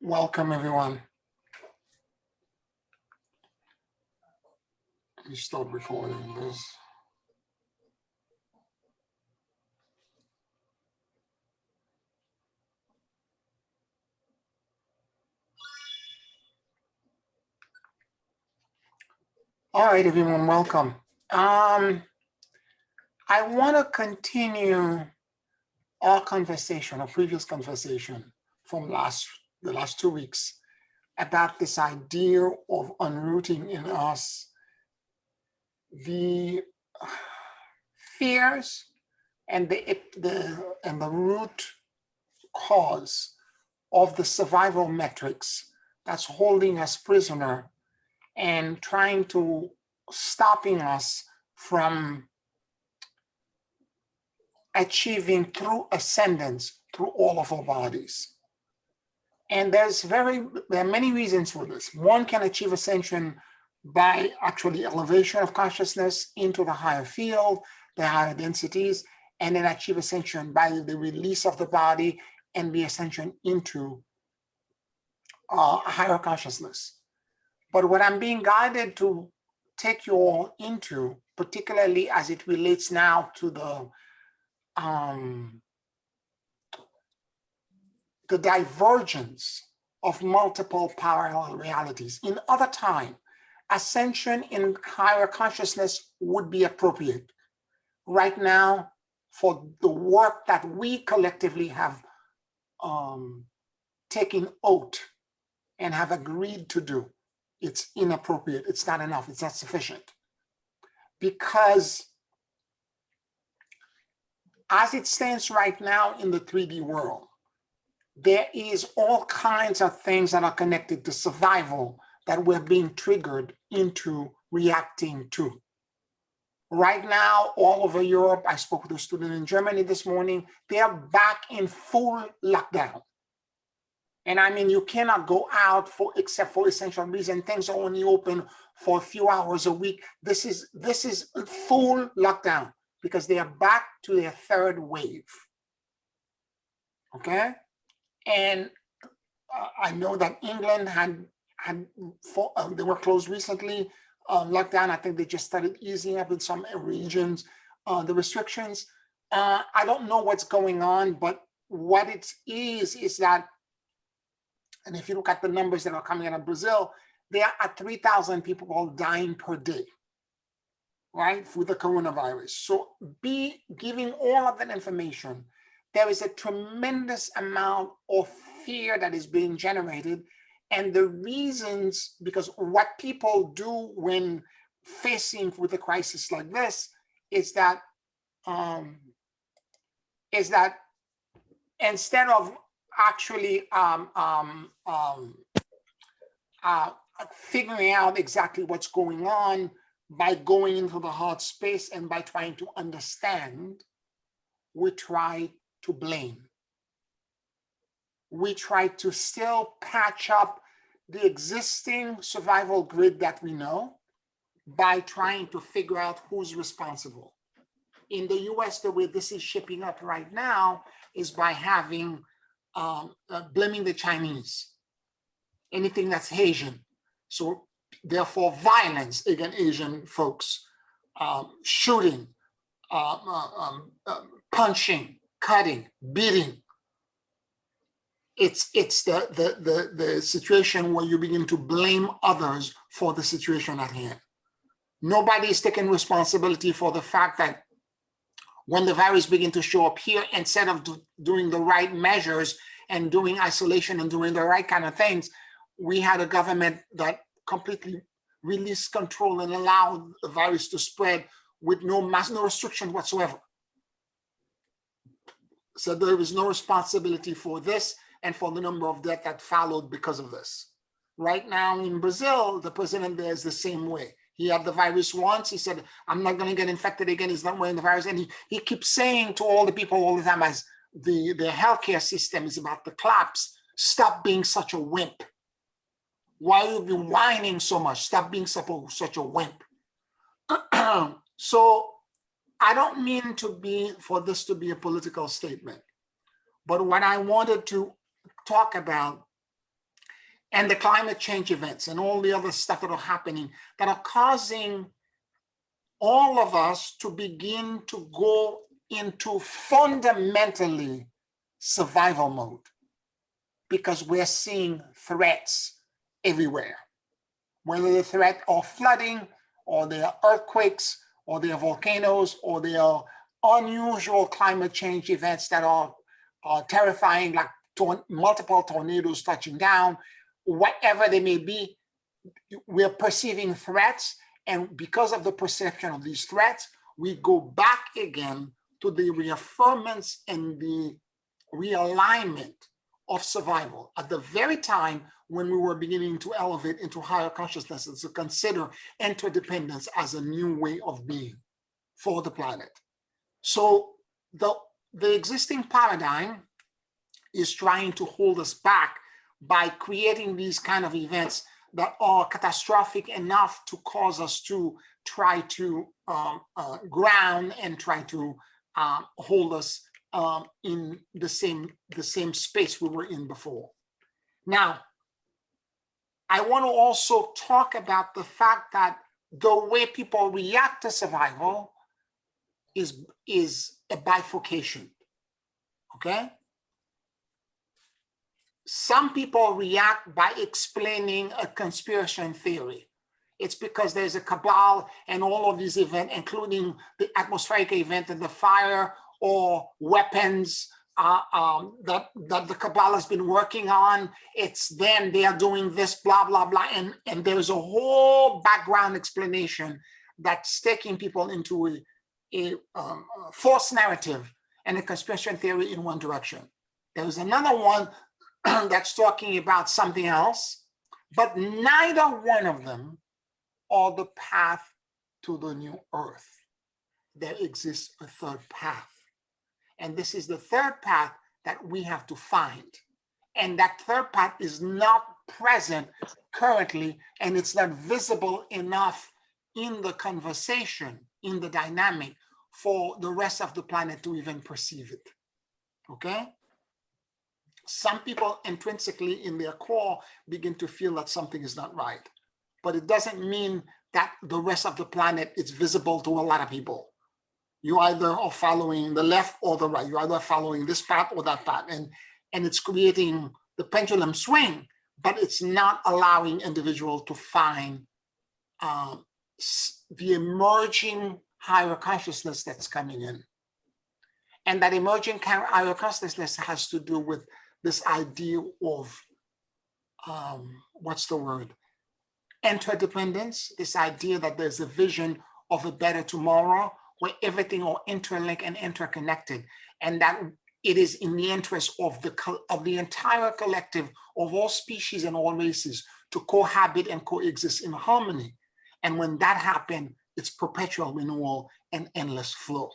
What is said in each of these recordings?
Welcome, everyone. Let me start recording this. All right, everyone, welcome. I want to continue our conversation, our previous conversation from the last 2 weeks about this idea of unrooting in us the fears and the root cause of the survival metrics that's holding us prisoner and trying to stopping us from achieving true ascendance through all of our bodies. And there are many reasons for this. One can achieve ascension by actually elevation of consciousness into the higher field, the higher densities, and then achieve ascension by the release of the body and the ascension into higher consciousness. But what I'm being guided to take you all into, particularly as it relates now to the divergence of multiple parallel realities. In other time, ascension in higher consciousness would be appropriate. Right now, for the work that we collectively have taken oath and have agreed to do, it's inappropriate, it's not enough, it's not sufficient. Because as it stands right now in the 3D world, there is all kinds of things that are connected to survival that we're being triggered into reacting to. Right now, all over Europe, I spoke with a student in Germany this morning, they are back in full lockdown. And I mean, you cannot go out except for essential reasons. Things are only open for a few hours a week. This is full lockdown because they are back to their third wave. Okay, and I know that England they were closed recently. Lockdown. I think they just started easing up in some regions the restrictions. I don't know what's going on, but what it is that. And if you look at the numbers that are coming out of Brazil, there are 3,000 people dying per day, right, with the coronavirus. So be giving all of that information. There is a tremendous amount of fear that is being generated. And the reasons, because what people do when facing with a crisis like this is that instead of actually figuring out exactly what's going on by going into the hard space and by trying to understand, we try to blame. We try to still patch up the existing survival grid that we know by trying to figure out who's responsible. In the US, the way this is shaping up right now is by having blaming the Chinese, anything that's Asian. So therefore violence against Asian folks, shooting, punching, cutting, beating. It's the situation where you begin to blame others for the situation at hand. Nobody is taking responsibility for the fact that when the virus began to show up here, instead of doing the right measures and doing isolation and doing the right kind of things, we had a government that completely released control and allowed the virus to spread with no restriction whatsoever. So there was no responsibility for this and for the number of deaths that followed because of this. Right now in Brazil, the president there is the same way. He had the virus once. He said, I'm not going to get infected again. He's not wearing the virus. And he keeps saying to all the people all the time, as the healthcare system is about to collapse, stop being such a wimp. Why you be whining so much? Stop being such a wimp. So I don't mean for this to be a political statement. But what I wanted to talk about, and the climate change events and all the other stuff that are happening that are causing all of us to begin to go into fundamentally survival mode, because we're seeing threats everywhere, whether the threat of flooding, or there are earthquakes, or there are volcanoes, or there are unusual climate change events that are terrifying, like multiple tornadoes touching down, whatever they may be. We're perceiving threats, and because of the perception of these threats, we go back again to the reaffirmance and the realignment of survival at the very time when we were beginning to elevate into higher consciousnesses, to consider interdependence as a new way of being for the planet. So the existing paradigm is trying to hold us back by creating these kind of events that are catastrophic enough to cause us to try to ground and try to hold us in the same space we were in before. Now, I want to also talk about the fact that the way people react to survival is a bifurcation, okay? Some people react by explaining a conspiracy theory. It's because there's a cabal and all of these events, including the atmospheric event and the fire or weapons that the cabal has been working on. It's them, they are doing this, blah, blah, blah. And there's a whole background explanation that's taking people into a false narrative and a conspiracy theory in one direction. There's another one that's talking about something else, but neither one of them are the path to the new earth. There exists a third path. And this is the third path that we have to find. And that third path is not present currently, and it's not visible enough in the conversation, in the dynamic, for the rest of the planet to even perceive it, okay? Some people intrinsically in their core begin to feel that something is not right, but it doesn't mean that the rest of the planet is visible to a lot of people. You either are following the left or the right. You're either following this path or that path. And it's creating the pendulum swing, but it's not allowing individuals to find the emerging higher consciousness that's coming in. And that emerging higher consciousness has to do with this idea of, what's the word? Interdependence, this idea that there's a vision of a better tomorrow where everything are interlinked and interconnected, and that it is in the interest of the entire collective of all species and all races to cohabit and coexist in harmony. And when that happens, it's perpetual renewal and endless flow.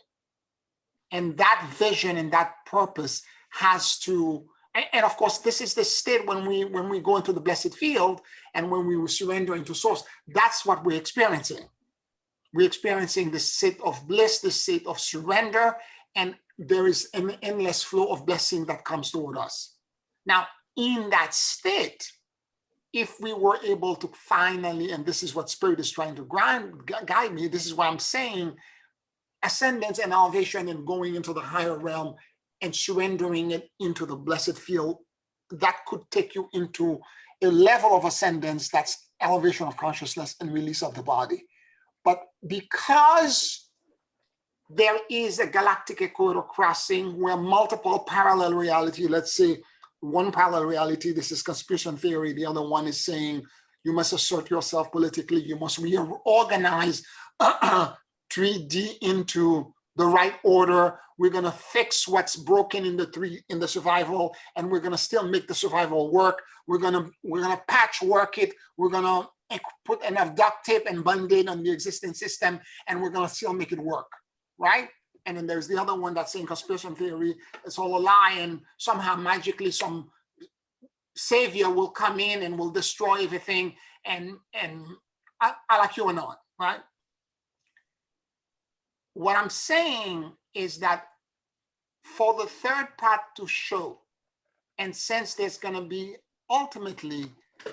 And that vision and that purpose has to, and of course, this is the state when we go into the blessed field and when we surrender into source. That's what we're experiencing. We're experiencing the state of bliss, the state of surrender, and there is an endless flow of blessing that comes toward us. Now, in that state, if we were able to finally, and this is what Spirit is trying to guide me, this is why I'm saying ascendance and elevation and going into the higher realm and surrendering it into the blessed field, that could take you into a level of ascendance that's elevation of consciousness and release of the body. But because there is a galactic equator crossing where multiple parallel reality, let's say one parallel reality, this is conspiracy theory, the other one is saying you must assert yourself politically, you must reorganize 3D into the right order. We're going to fix what's broken in the survival, and we're going to still make the survival work. We're going to patchwork it. We're going to put enough duct tape and band-aid on the existing system, and we're going to still make it work, right? And then there's the other one that's saying conspiracy theory, it's all a lie, and somehow magically some savior will come in and will destroy everything, and I like QAnon, right? What I'm saying is that for the third path to show, And since there's going to be ultimately,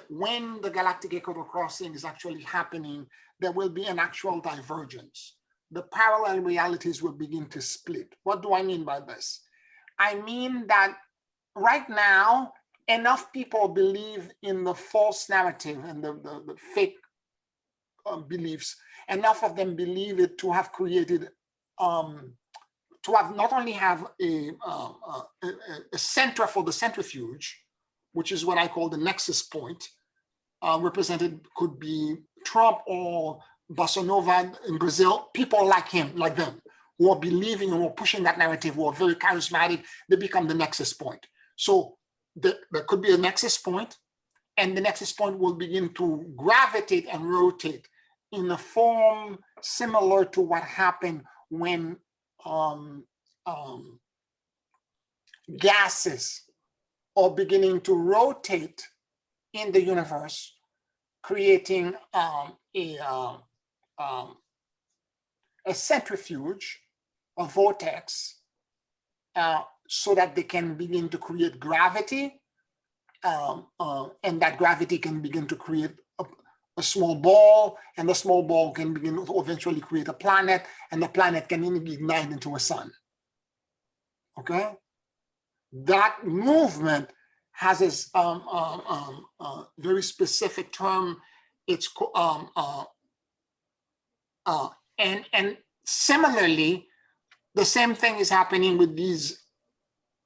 when the galactic equator crossing is actually happening, there will be an actual divergence. The parallel realities will begin to split. What do I mean by this? I mean that right now, enough people believe in the false narrative and the fake beliefs. Enough of them believe it to have created, to have not only have a center for the centrifuge, which is what I call the nexus point, represented could be Trump or Bolsonaro in Brazil, people like him, like them, who are believing and who are pushing that narrative, who are very charismatic, they become the nexus point. So there could be a nexus point, and the nexus point will begin to gravitate and rotate in a form similar to what happened when gases are beginning to rotate in the universe, creating a centrifuge, a vortex, so that they can begin to create gravity, and that gravity can begin to create a small ball, and the small ball can begin to eventually create a planet, and the planet can ignite into a sun. Okay? That movement has this very specific term. It's and similarly, the same thing is happening with these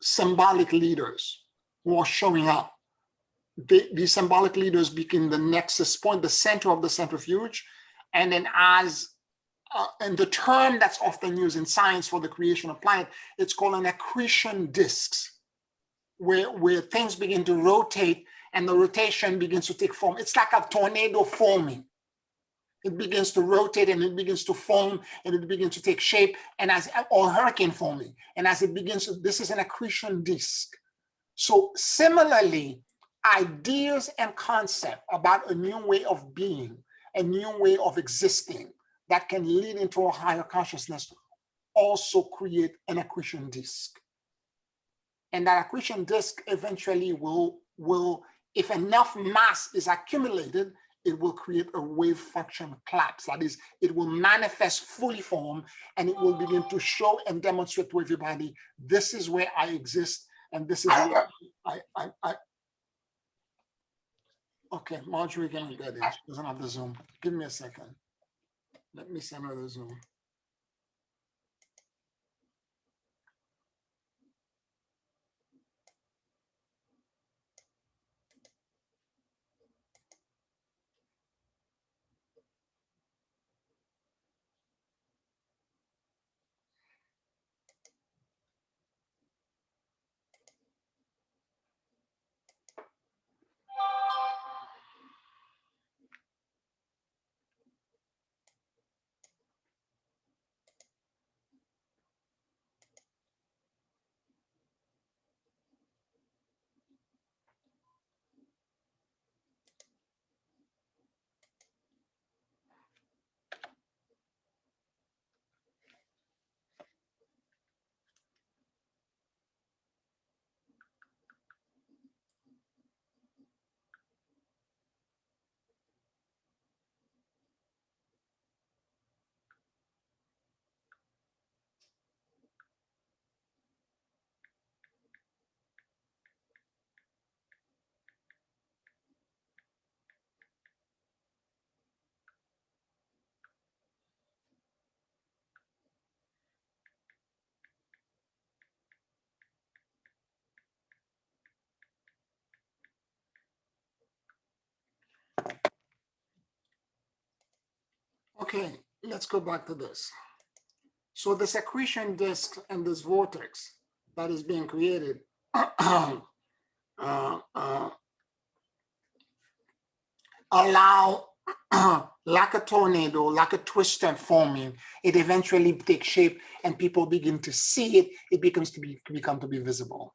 symbolic leaders who are showing up. These symbolic leaders become the nexus point, the center of the centrifuge, and then and the term that's often used in science for the creation of planet, it's called an accretion disks, where things begin to rotate and the rotation begins to take form. It's like a tornado forming. It begins to rotate and it begins to form and it begins to take shape, and or hurricane forming. And as it begins, this is an accretion disk. So similarly, ideas and concepts about a new way of being, a new way of existing that can lead into a higher consciousness also create an accretion disk. And that accretion disk eventually will, if enough mass is accumulated, it will create a wave function collapse. That is, it will manifest fully formed, and it will begin to show and demonstrate to everybody, this is where I exist, and this is where I okay, Marjorie can get it. She doesn't have the Zoom. Give me a second. Let me send her the Zoom. Okay, let's go back to this. So this accretion disk and this vortex that is being created allow, like a tornado, like a twister forming, it eventually takes shape and people begin to see it, it becomes to become visible.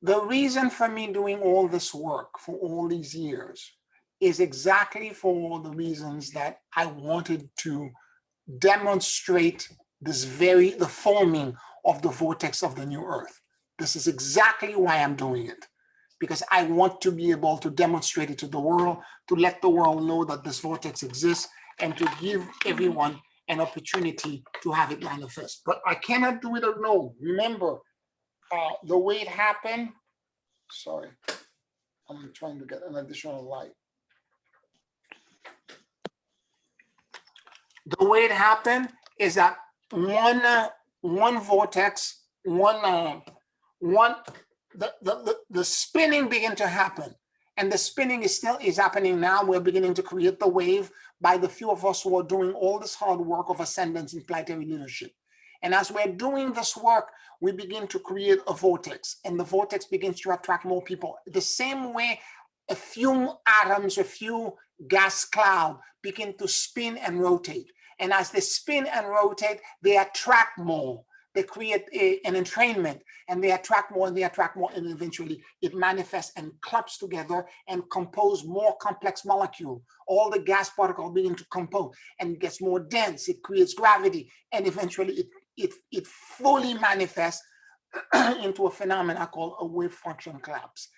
The reason for me doing all this work for all these years is exactly for the reasons that I wanted to demonstrate the forming of the vortex of the new Earth. This is exactly why I'm doing it, because I want to be able to demonstrate it to the world, to let the world know that this vortex exists, and to give everyone an opportunity to have it manifest. But I cannot do it alone. Remember, the way it happened, sorry, I'm trying to get an additional light. The way it happened is that one vortex, the spinning began to happen, and the spinning is happening now. We're beginning to create the wave by the few of us who are doing all this hard work of ascendance in planetary leadership. And as we're doing this work, we begin to create a vortex, and the vortex begins to attract more people. The same way a few atoms, a few gas cloud begin to spin and rotate. And as they spin and rotate, they attract more. They create an entrainment, and they attract more, and they attract more, and eventually it manifests and clumps together and compose more complex molecule. All the gas particles begin to compose, and it gets more dense. It creates gravity, and eventually it fully manifests into a phenomenon called a wave function collapse.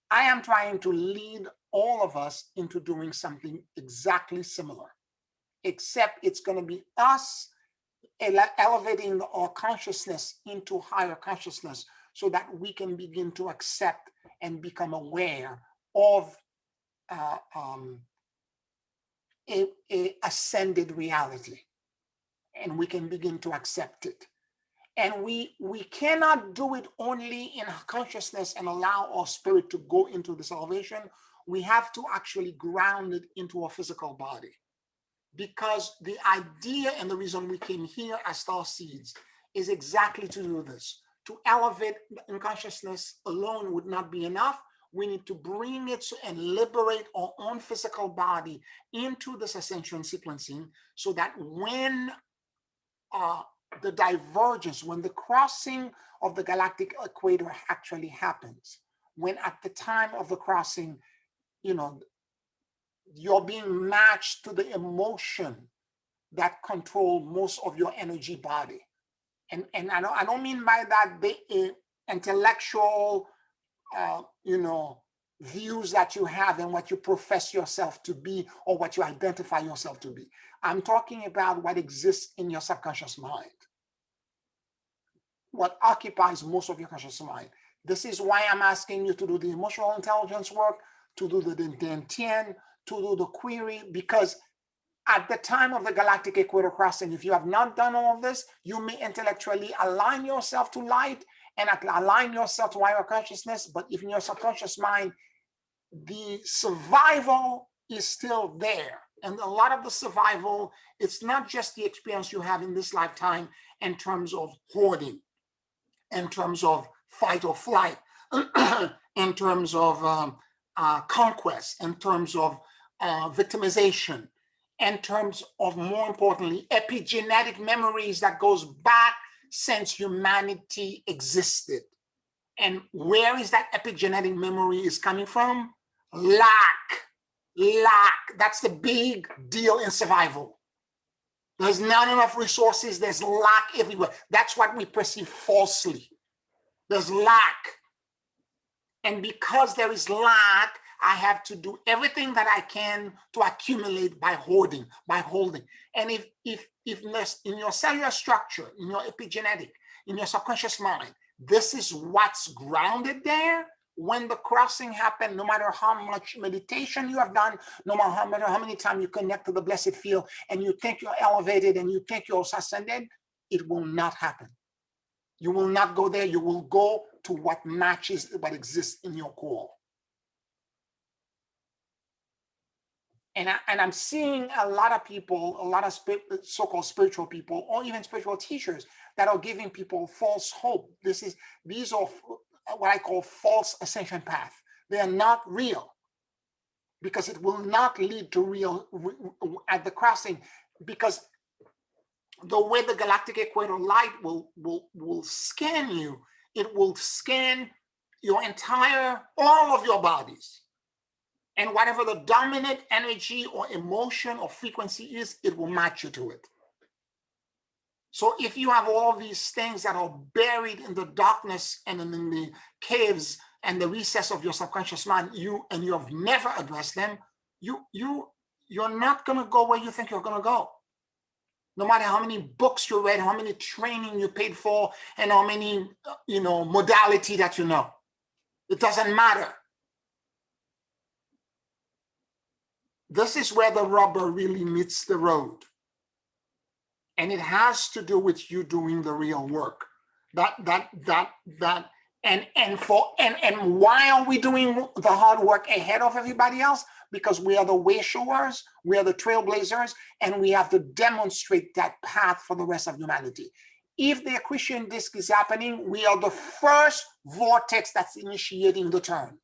I am trying to lead all of us into doing something exactly similar, except it's going to be us elevating our consciousness into higher consciousness so that we can begin to accept and become aware of a ascended reality, and we can begin to accept it. And we cannot do it only in consciousness and allow our spirit to go into the salvation. We have to actually ground it into a physical body. Because the idea and the reason we came here as star seeds is exactly to do this. To elevate in consciousness alone would not be enough. We need to bring it and liberate our own physical body into this ascension sequencing so that when the divergence, when the crossing of the galactic equator actually happens, when at the time of the crossing, you're being matched to the emotion that control most of your energy body. And I don't mean by that the intellectual, views that you have and what you profess yourself to be or what you identify yourself to be. I'm talking about what exists in your subconscious mind, what occupies most of your conscious mind. This is why I'm asking you to do the emotional intelligence work, to do the Dantien, to do the query, because at the time of the galactic equator crossing, if you have not done all of this, you may intellectually align yourself to light and align yourself to higher consciousness, but if in your subconscious mind, the survival is still there. And a lot of the survival, it's not just the experience you have in this lifetime in terms of hoarding, in terms of fight or flight, in terms of conquest, in terms of victimization, in terms of, more importantly, epigenetic memories that goes back since humanity existed. And where is that epigenetic memory is coming from? Lack. That's the big deal in survival. There's not enough resources. There's lack everywhere. That's what we perceive falsely. There's lack. And because there is lack, I have to do everything that I can to accumulate by holding. And if in your cellular structure, in your epigenetic, in your subconscious mind, this is what's grounded there, when the crossing happened, no matter how much meditation you have done, no matter how many times you connect to the blessed field and you think you're elevated and you think you're ascended, it will not happen. You will not go there. You will go to what matches what exists in your core. And I'm seeing a lot of people, a lot of so-called spiritual people, or even spiritual teachers that are giving people false hope. These are what I call false ascension path. They are not real, because it will not lead to real at the crossing, because the way the galactic equator light will scan you, it will scan your all of your bodies. And whatever the dominant energy or emotion or frequency is, it will match you to it. So if you have all these things that are buried in the darkness and in the caves and the recess of your subconscious mind, you have never addressed them, you're not going to go where you think you're going to go. No matter how many books you read, how many training you paid for, and how many modality that you know, it doesn't matter. This is where the rubber really meets the road. And it has to do with you doing the real work. And why are we doing the hard work ahead of everybody else? Because we are the way showers, we are the trailblazers, and we have to demonstrate that path for the rest of humanity. If the accretion disk is happening, we are the first vortex that's initiating the turn.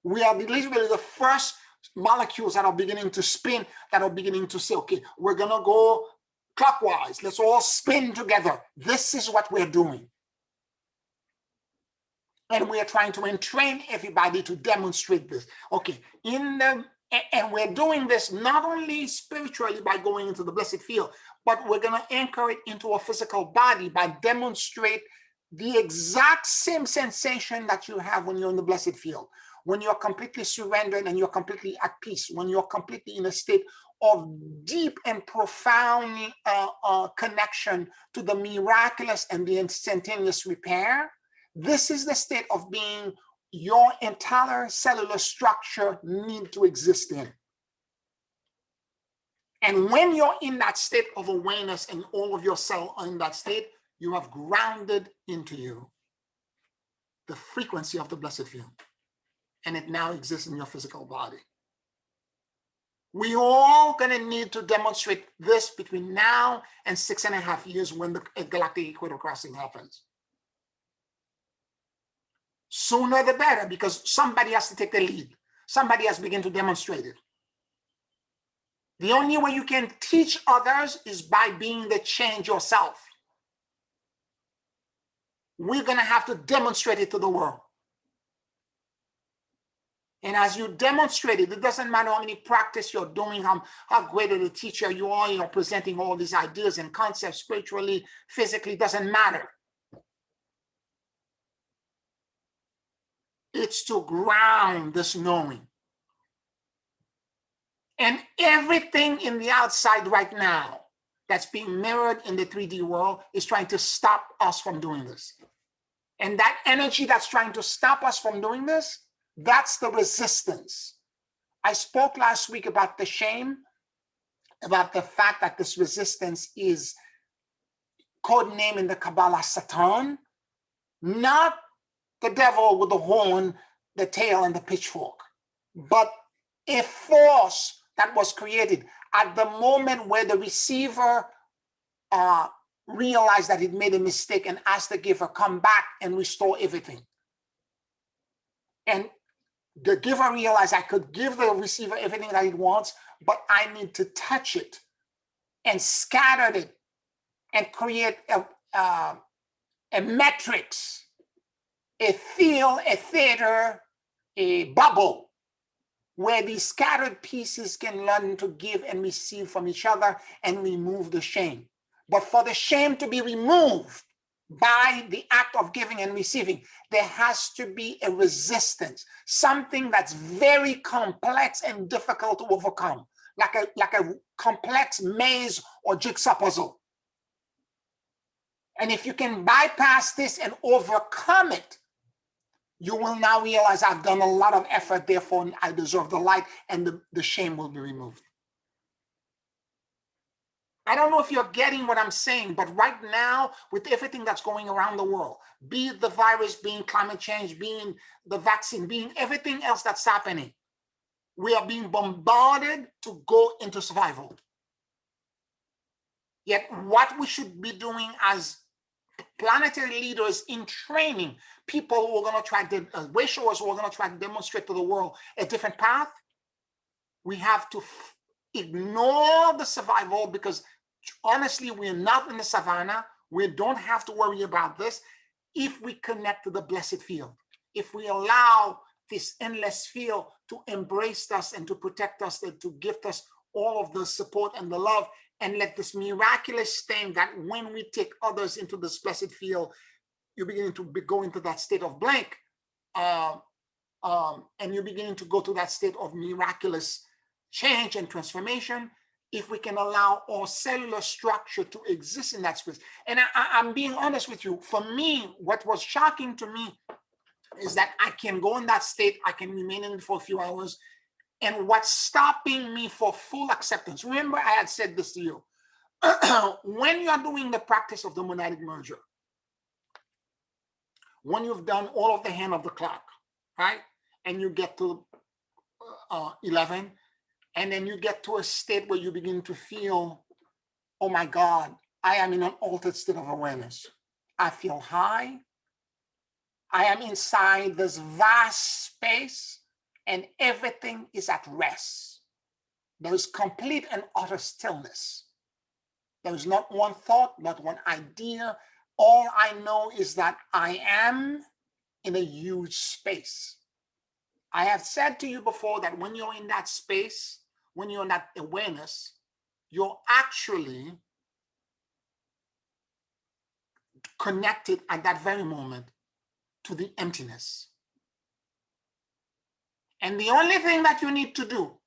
We are literally the first molecules that are beginning to spin, that are beginning to say, okay, we're gonna go clockwise, let's all spin together. This is what we're doing. And we are trying to entrain everybody to demonstrate this. Okay, and we're doing this not only spiritually by going into the blessed field, but we're going to anchor it into a physical body by demonstrate the exact same sensation that you have when you're in the blessed field, when you're completely surrendered and you're completely at peace, when you're completely in a state of deep and profound connection to the miraculous and the instantaneous repair. This is the state of being your entire cellular structure need to exist in. And when you're in that state of awareness and all of your cells are in that state, you have grounded into you the frequency of the blessed field. And it now exists in your physical body. We all going to need to demonstrate this between now and 6.5 years when the galactic equator crossing happens. Sooner the better, because somebody has to take the lead. Somebody has to begin to demonstrate it. The only way you can teach others is by being the change yourself. We're going to have to demonstrate it to the world. And as you demonstrate it, it doesn't matter how many practice you're doing, how great of a teacher you are, presenting all these ideas and concepts spiritually, physically, doesn't matter. It's to ground this knowing. And everything in the outside right now that's being mirrored in the 3D world is trying to stop us from doing this. And that energy that's trying to stop us from doing this, that's the resistance. I spoke last week about the shame, about the fact that this resistance is codenamed in the Kabbalah Satan, not the devil with the horn, the tail, and the pitchfork, but a force that was created at the moment where the receiver realized that it made a mistake and asked the giver, come back and restore everything. And the giver realized, I could give the receiver everything that it wants, but I need to touch it and scatter it and create a matrix, a field, a theater, a bubble, where these scattered pieces can learn to give and receive from each other and remove the shame. But for the shame to be removed by the act of giving and receiving, there has to be a resistance, something that's very complex and difficult to overcome, like a complex maze or jigsaw puzzle. And if you can bypass this and overcome it, you will now realize I've done a lot of effort, therefore I deserve the light, and the shame will be removed. I don't know if you're getting what I'm saying, but right now, with everything that's going around the world, be it the virus, being climate change, being the vaccine, being everything else that's happening, we are being bombarded to go into survival. Yet what we should be doing as planetary leaders in training, people who are going to try to, way showers who are going to try to demonstrate to the world a different path, we have to ignore the survival, because honestly, we're not in the savannah. We don't have to worry about this if we connect to the blessed field. If we allow this endless field to embrace us and to protect us and to gift us all of the support and the love and let this miraculous thing that when we take others into this blessed field, you're beginning to go into that state of blank. And you're beginning to go to that state of miraculous change and transformation. If we can allow our cellular structure to exist in that space. And I'm being honest with you. For me, what was shocking to me is that I can go in that state, I can remain in it for a few hours. And what's stopping me for full acceptance, remember I had said this to you, when you're doing the practice of the monadic merger, when you've done all of the hand of the clock, right? And you get to 11, and then you get to a state where you begin to feel, oh my God, I am in an altered state of awareness. I feel high. I am inside this vast space and everything is at rest. There is complete and utter stillness. There is not one thought, not one idea. All I know is that I am in a huge space. I have said to you before that when you're in that space, when you're in that awareness, you're actually connected at that very moment to the emptiness. And the only thing that you need to do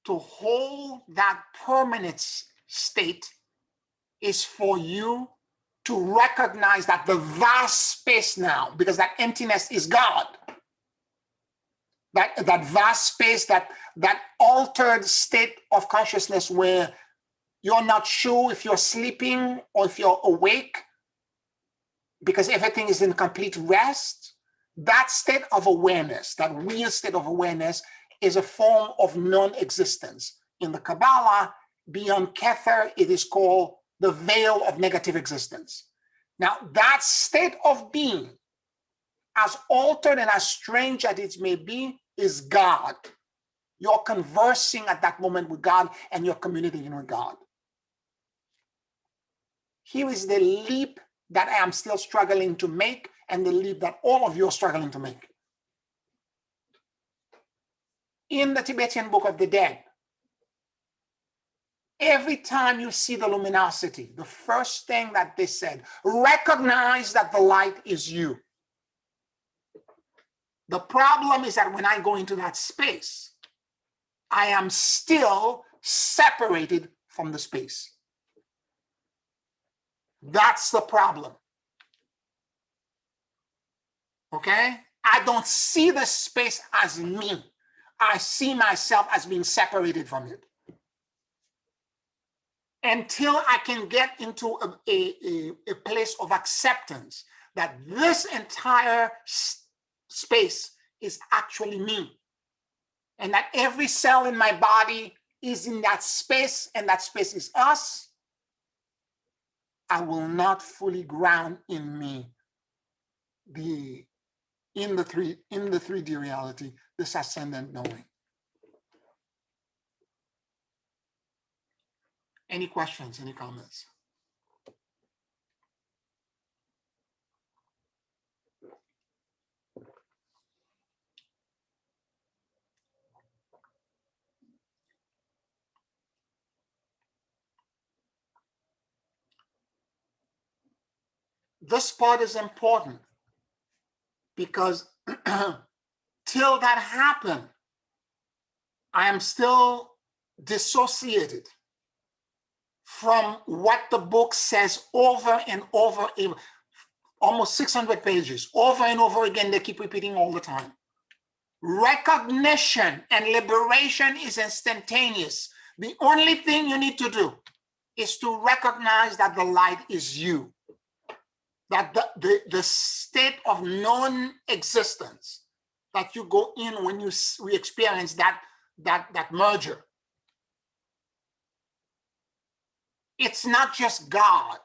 to hold that permanent state is for you to recognize that the vast space now, because that emptiness is God, that vast space, that altered state of consciousness where you're not sure if you're sleeping or if you're awake because everything is in complete rest. That state of awareness, that weird state of awareness, is a form of non-existence. In the Kabbalah, beyond Kether, it is called the veil of negative existence. Now, that state of being, as altered and as strange as it may be, is God. You're conversing at that moment with God and you're communicating with God. Here is the leap that I am still struggling to make, and the leap that all of you are struggling to make. In the Tibetan Book of the Dead, every time you see the luminosity, the first thing that they said, recognize that the light is you. The problem is that when I go into that space, I am still separated from the space. That's the problem. Okay? I don't see the space as me. I see myself as being separated from it. Until I can get into a place of acceptance that this entire space is actually me, and that every cell in my body is in that space, and that space is us, I will not fully ground in me in the 3D reality, this ascendant knowing. Any questions, any comments? This part is important because till that happened, I am still dissociated from what the book says over and over, almost 600 pages, over and over again. They keep repeating all the time. Recognition and liberation is instantaneous. The only thing you need to do is to recognize that the light is you, that the state of non-existence that you go in when we experience that merger. It's not just God.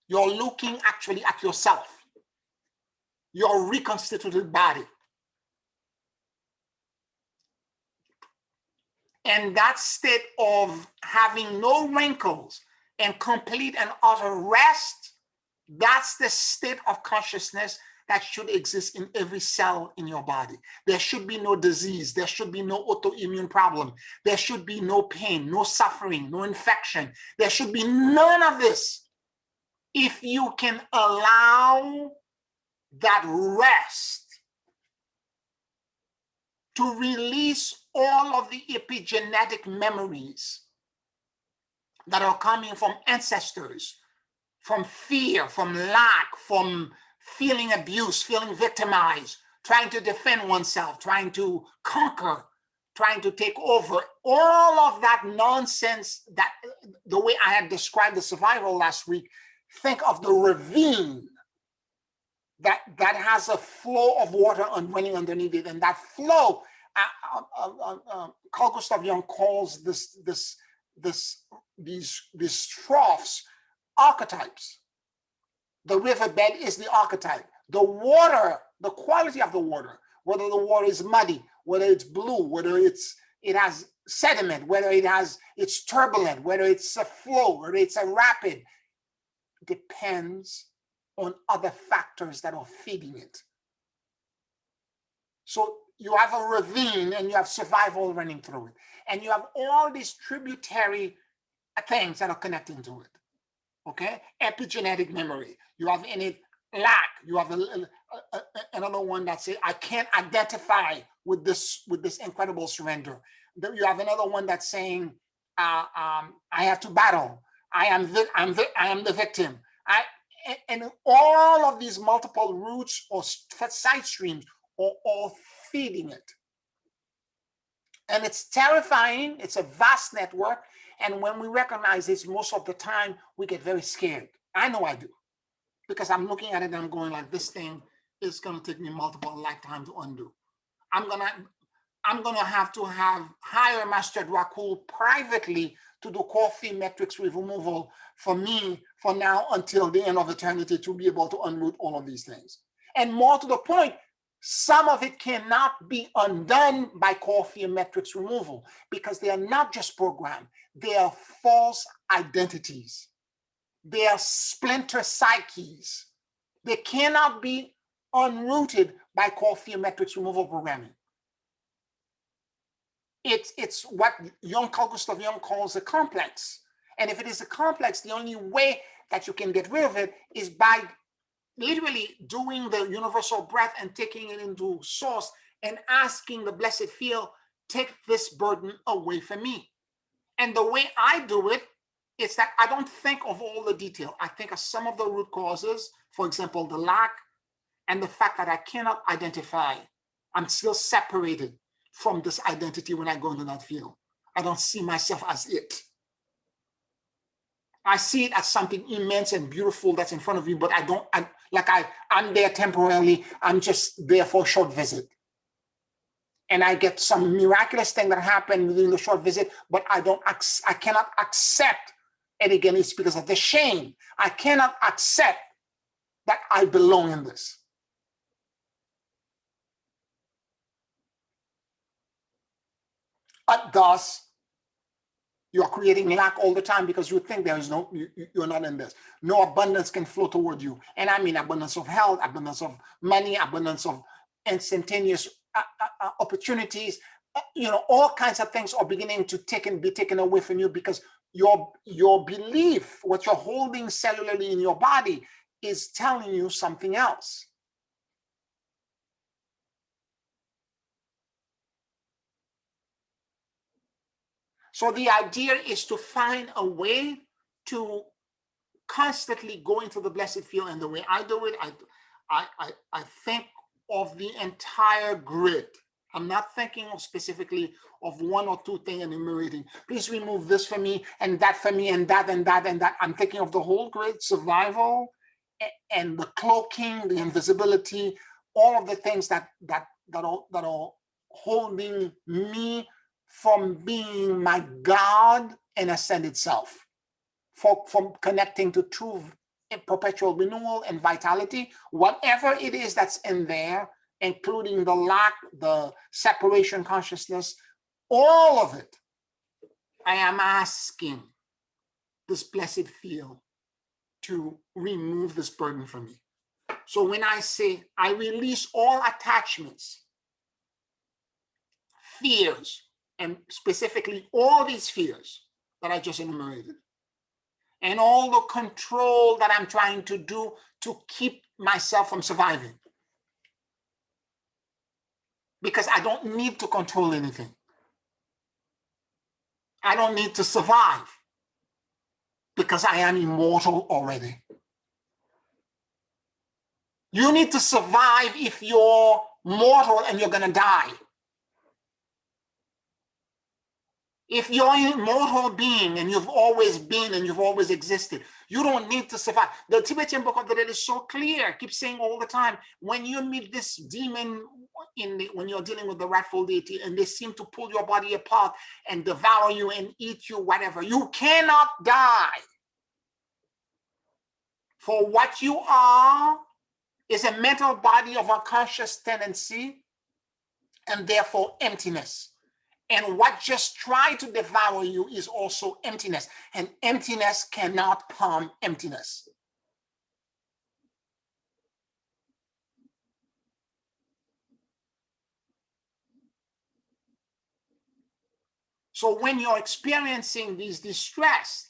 You're looking actually at yourself, your reconstituted body. And that state of having no wrinkles and complete and utter rest, that's the state of consciousness that should exist in every cell in your body. There should be no disease. There should be no autoimmune problem. There should be no pain, no suffering, no infection. There should be none of this. If you can allow that rest to release all of the epigenetic memories that are coming from ancestors, from fear, from lack, from feeling abused, feeling victimized, trying to defend oneself, trying to conquer, trying to take over, all of that nonsense, that the way I had described the survival last week, think of the ravine that has a flow of water running underneath it, and that flow, Carl Gustav Jung calls these troughs archetypes. The riverbed is the archetype. The water, the quality of the water, whether the water is muddy, whether it's blue, whether it has sediment, whether it's turbulent, whether it's a flow, whether it's a rapid, depends on other factors that are feeding it. So you have a ravine and you have survival running through it. And you have all these tributary things that are connecting to it. Okay? Epigenetic memory. You have in it lack. You have another one that says, I can't identify with this incredible surrender. You have another one that's saying, I have to battle. I am the victim. And all of these multiple roots or side streams are all feeding it. And it's terrifying. It's a vast network. And when we recognize this, most of the time, we get very scared. I know I do. Because I'm looking at it and I'm going like, this thing is going to take me multiple lifetimes to undo. I'm gonna have to hire Master Dracul privately to do coffee metrics removal for me for now until the end of eternity to be able to unroot all of these things. And more to the point, some of it cannot be undone by coffee metrics removal because they are not just programmed. They are false identities. They are splinter psyches. They cannot be unrooted by coffee metrics removal programming. It's what Carl Gustav Jung calls a complex. And if it is a complex, the only way that you can get rid of it is by literally doing the universal breath and taking it into source and asking the blessed field, take this burden away from me. And the way I do it is that I don't think of all the detail. I think of some of the root causes, for example, the lack and the fact that I cannot identify. I'm still separated from this identity when I go into that field. I don't see myself as it. I see it as something immense and beautiful that's in front of me, but I'm there temporarily. I'm just there for a short visit. And I get some miraculous thing that happened within the short visit, but I cannot accept it again. It's because of the shame. I cannot accept that I belong in this. Thus, you're creating lack all the time because you think there is you're not in this. No abundance can flow toward you. And I mean abundance of health, abundance of money, abundance of instantaneous opportunities. All kinds of things are beginning to be taken away from you because your belief, what you're holding cellularly in your body, is telling you something else. So the idea is to find a way to constantly go into the blessed field. And the way I do it, I think of the entire grid. I'm not thinking specifically of one or two things and enumerating. Please remove this for me and that for me and that and that and that. I'm thinking of the whole grid, survival and the cloaking, the invisibility, all of the things that are holding me from being my God and ascended self, from connecting to true perpetual renewal and vitality, whatever it is that's in there, including the lack, the separation consciousness, all of it. I am asking this blessed field to remove this burden from me. So when I say I release all attachments, fears, and specifically all these fears that I just enumerated, and all the control that I'm trying to do to keep myself from surviving. Because I don't need to control anything. I don't need to survive because I am immortal already. You need to survive if you're mortal and you're going to die. If you're an immortal being and you've always been and you've always existed, you don't need to survive. The Tibetan Book of the Dead is so clear, keeps saying all the time, when you meet this demon when you're dealing with the wrathful deity and they seem to pull your body apart and devour you and eat you, whatever, you cannot die. For what you are is a mental body of unconscious tendency and therefore emptiness. And what just tried to devour you is also emptiness. And emptiness cannot harm emptiness. So when you're experiencing these distress,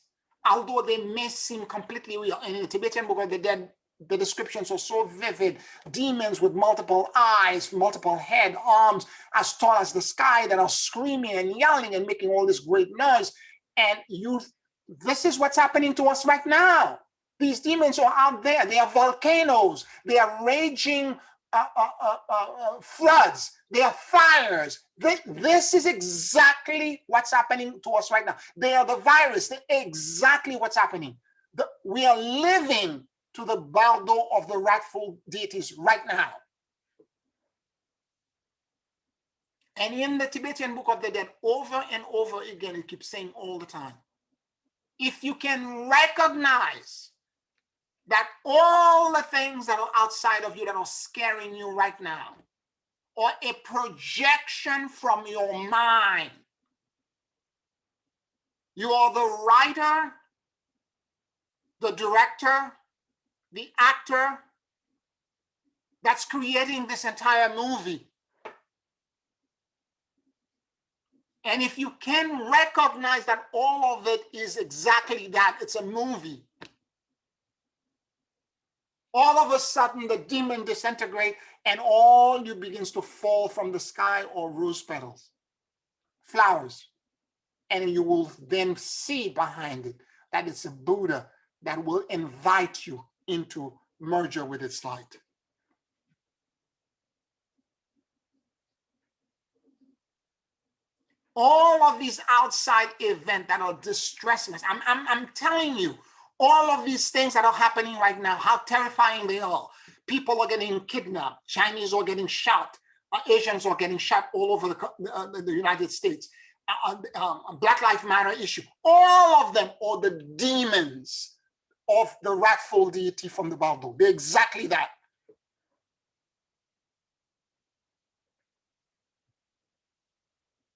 although they may seem completely real, and in the Tibetan Book of the Dead, the descriptions are so vivid, demons with multiple eyes, multiple head, arms as tall as the sky that are screaming and yelling and making all this great noise. And this is what's happening to us right now. These demons are out there. They are volcanoes. They are raging floods. They are fires. This is exactly what's happening to us right now. They are the virus. They're exactly what's happening. We are living to the bardo of the wrathful deities right now. And in the Tibetan Book of the Dead, over and over again, it keeps saying all the time, if you can recognize that all the things that are outside of you that are scaring you right now are a projection from your mind. You are the writer, the director, the actor that's creating this entire movie. And if you can recognize that all of it is exactly that, it's a movie, all of a sudden the demon disintegrates and all you begins to fall from the sky or rose petals, flowers. And you will then see behind it that it's a Buddha that will invite you into merger with its light. All of these outside events that are distressing us, I'm telling you, all of these things that are happening right now, how terrifying they are. People are getting kidnapped. Chinese are getting shot. Asians are getting shot all over the United States. Black Lives Matter issue. All of them are the demons of the wrathful deity from the Bible. They're exactly that.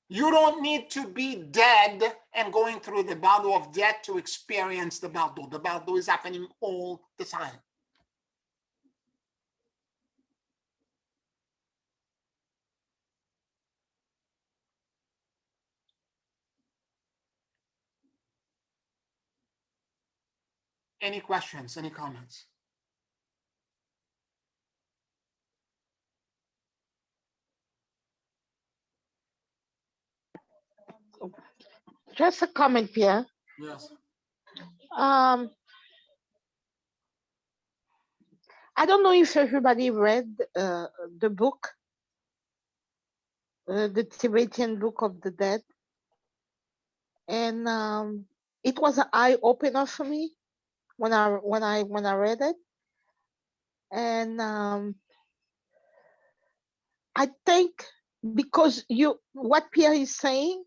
You don't need to be dead and going through the battle of death to experience the battle. The battle is happening all the time. Any questions, any comments? Just a comment, Pierre. Yes. I don't know if everybody read the book, the Tibetan Book of the Dead, and it was an eye opener for me when I read it, and I think because what Pierre is saying,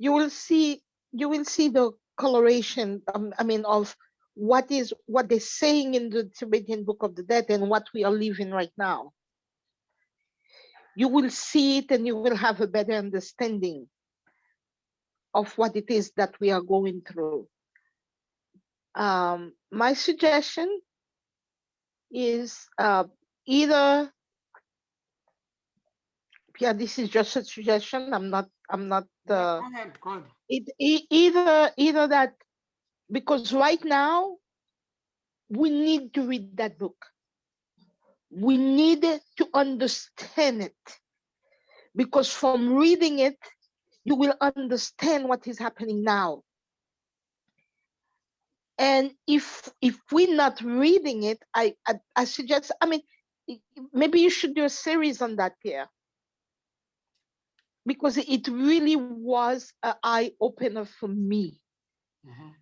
you will see the coloration. I mean, of what they're saying in the Tibetan Book of the Dead and what we are living right now. You will see it and you will have a better understanding of what it is that we are going through. My suggestion is either, yeah, this is just a suggestion. I'm not Yeah, go ahead, go ahead. either that, because right now we need to read that book. We need to understand it, because from reading it, you will understand what is happening now. And if we're not reading it, I suggest, I mean, maybe you should do a series on that, Pierre, because it really was an eye opener for me. Mhm.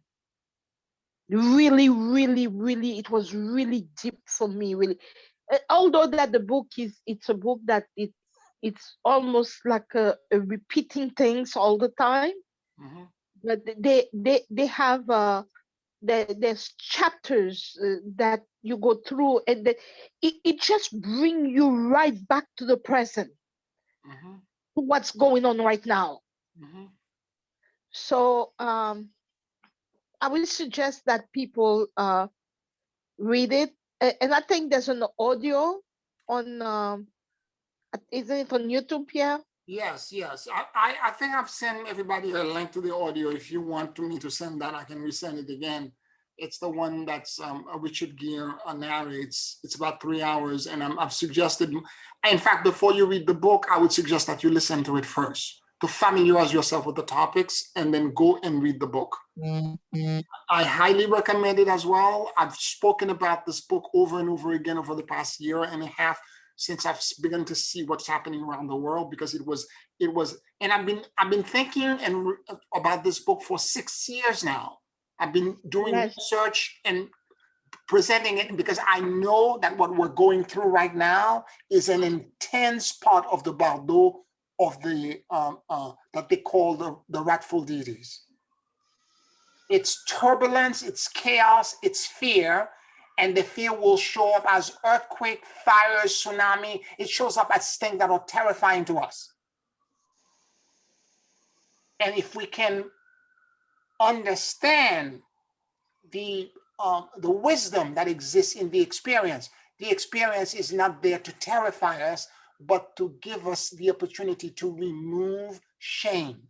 Really, really, really, it was really deep for me. Really, although that the book it's a book that it's almost like a repeating things all the time, Mhm. but they have there's chapters that you go through, and it just bring you right back to the present, Mhm. to what's going on right now. Mhm. So I would suggest that people read it. And I think there's an audio on isn't it on YouTube, Pierre? Yes, yes. I think I've sent everybody a link to the audio. If you want to me to send that, I can resend it again. It's the one that's Richard Gere narrates. It's about 3 hours, and I've suggested. In fact, before you read the book, I would suggest that you listen to it first to familiarize yourself with the topics, and then go and read the book. I highly recommend it as well. I've spoken about this book over and over again over the past year and a half, since I've begun to see what's happening around the world, because it was, and I've been thinking about this book for 6 years now. I've been doing Yes. research and presenting it, because I know that what we're going through right now is an intense part of the Bardo of the that they call the wrathful deities. It's turbulence, it's chaos, it's fear, and the fear will show up as earthquake, fire, tsunami. It shows up as things that are terrifying to us. And if we can understand the wisdom that exists in the experience is not there to terrify us, but to give us the opportunity to remove shame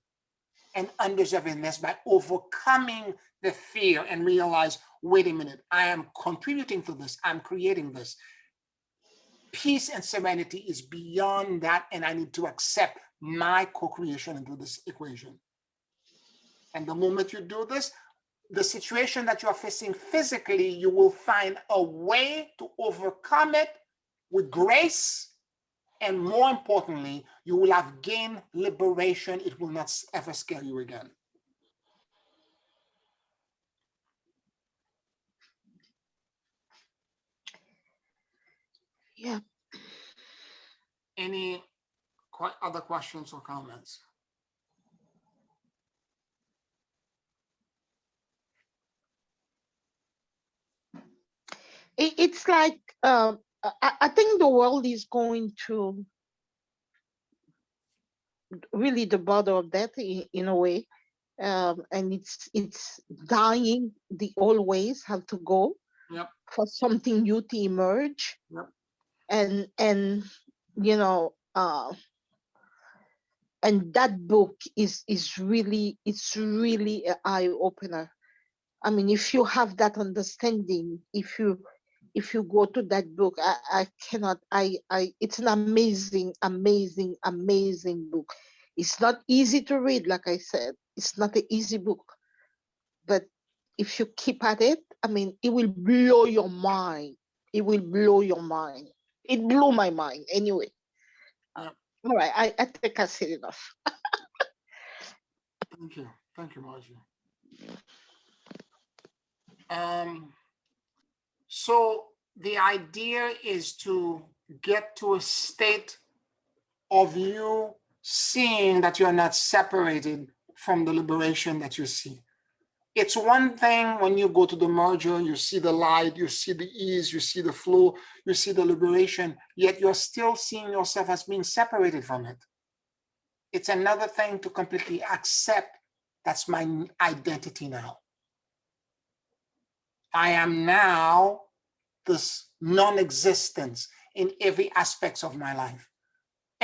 and undeservedness by overcoming the fear and realize, wait a minute, I am contributing to this, I'm creating this. Peace and serenity is beyond that, and I need to accept my co-creation into this equation. And the moment you do this, the situation that you are facing physically, you will find a way to overcome it with grace. And more importantly, you will have gained liberation. It will not ever scare you again. Yeah. Any other questions or comments? It's like I think the world is going to really the border of death in a way, and it's dying. The old ways have to go. Yep. For something new to emerge. Yep. And you know, and that book is really, it's really an eye opener. I mean, if you have that understanding, if you go to that book, I cannot, it's an amazing, amazing, amazing book. It's not easy to read, like I said. It's not an easy book, but if you keep at it, I mean, it will blow your mind. It will blow your mind. It blew my mind anyway. Yep. All right, I think I said enough. Thank you, Margie. So the idea is to get to a state of you seeing that you're not separated from the liberation that you see. It's one thing when you go to the merger, you see the light, you see the ease, you see the flow, you see the liberation, yet you're still seeing yourself as being separated from it. It's another thing to completely accept that's my identity now. I am now this non-existence in every aspect of my life.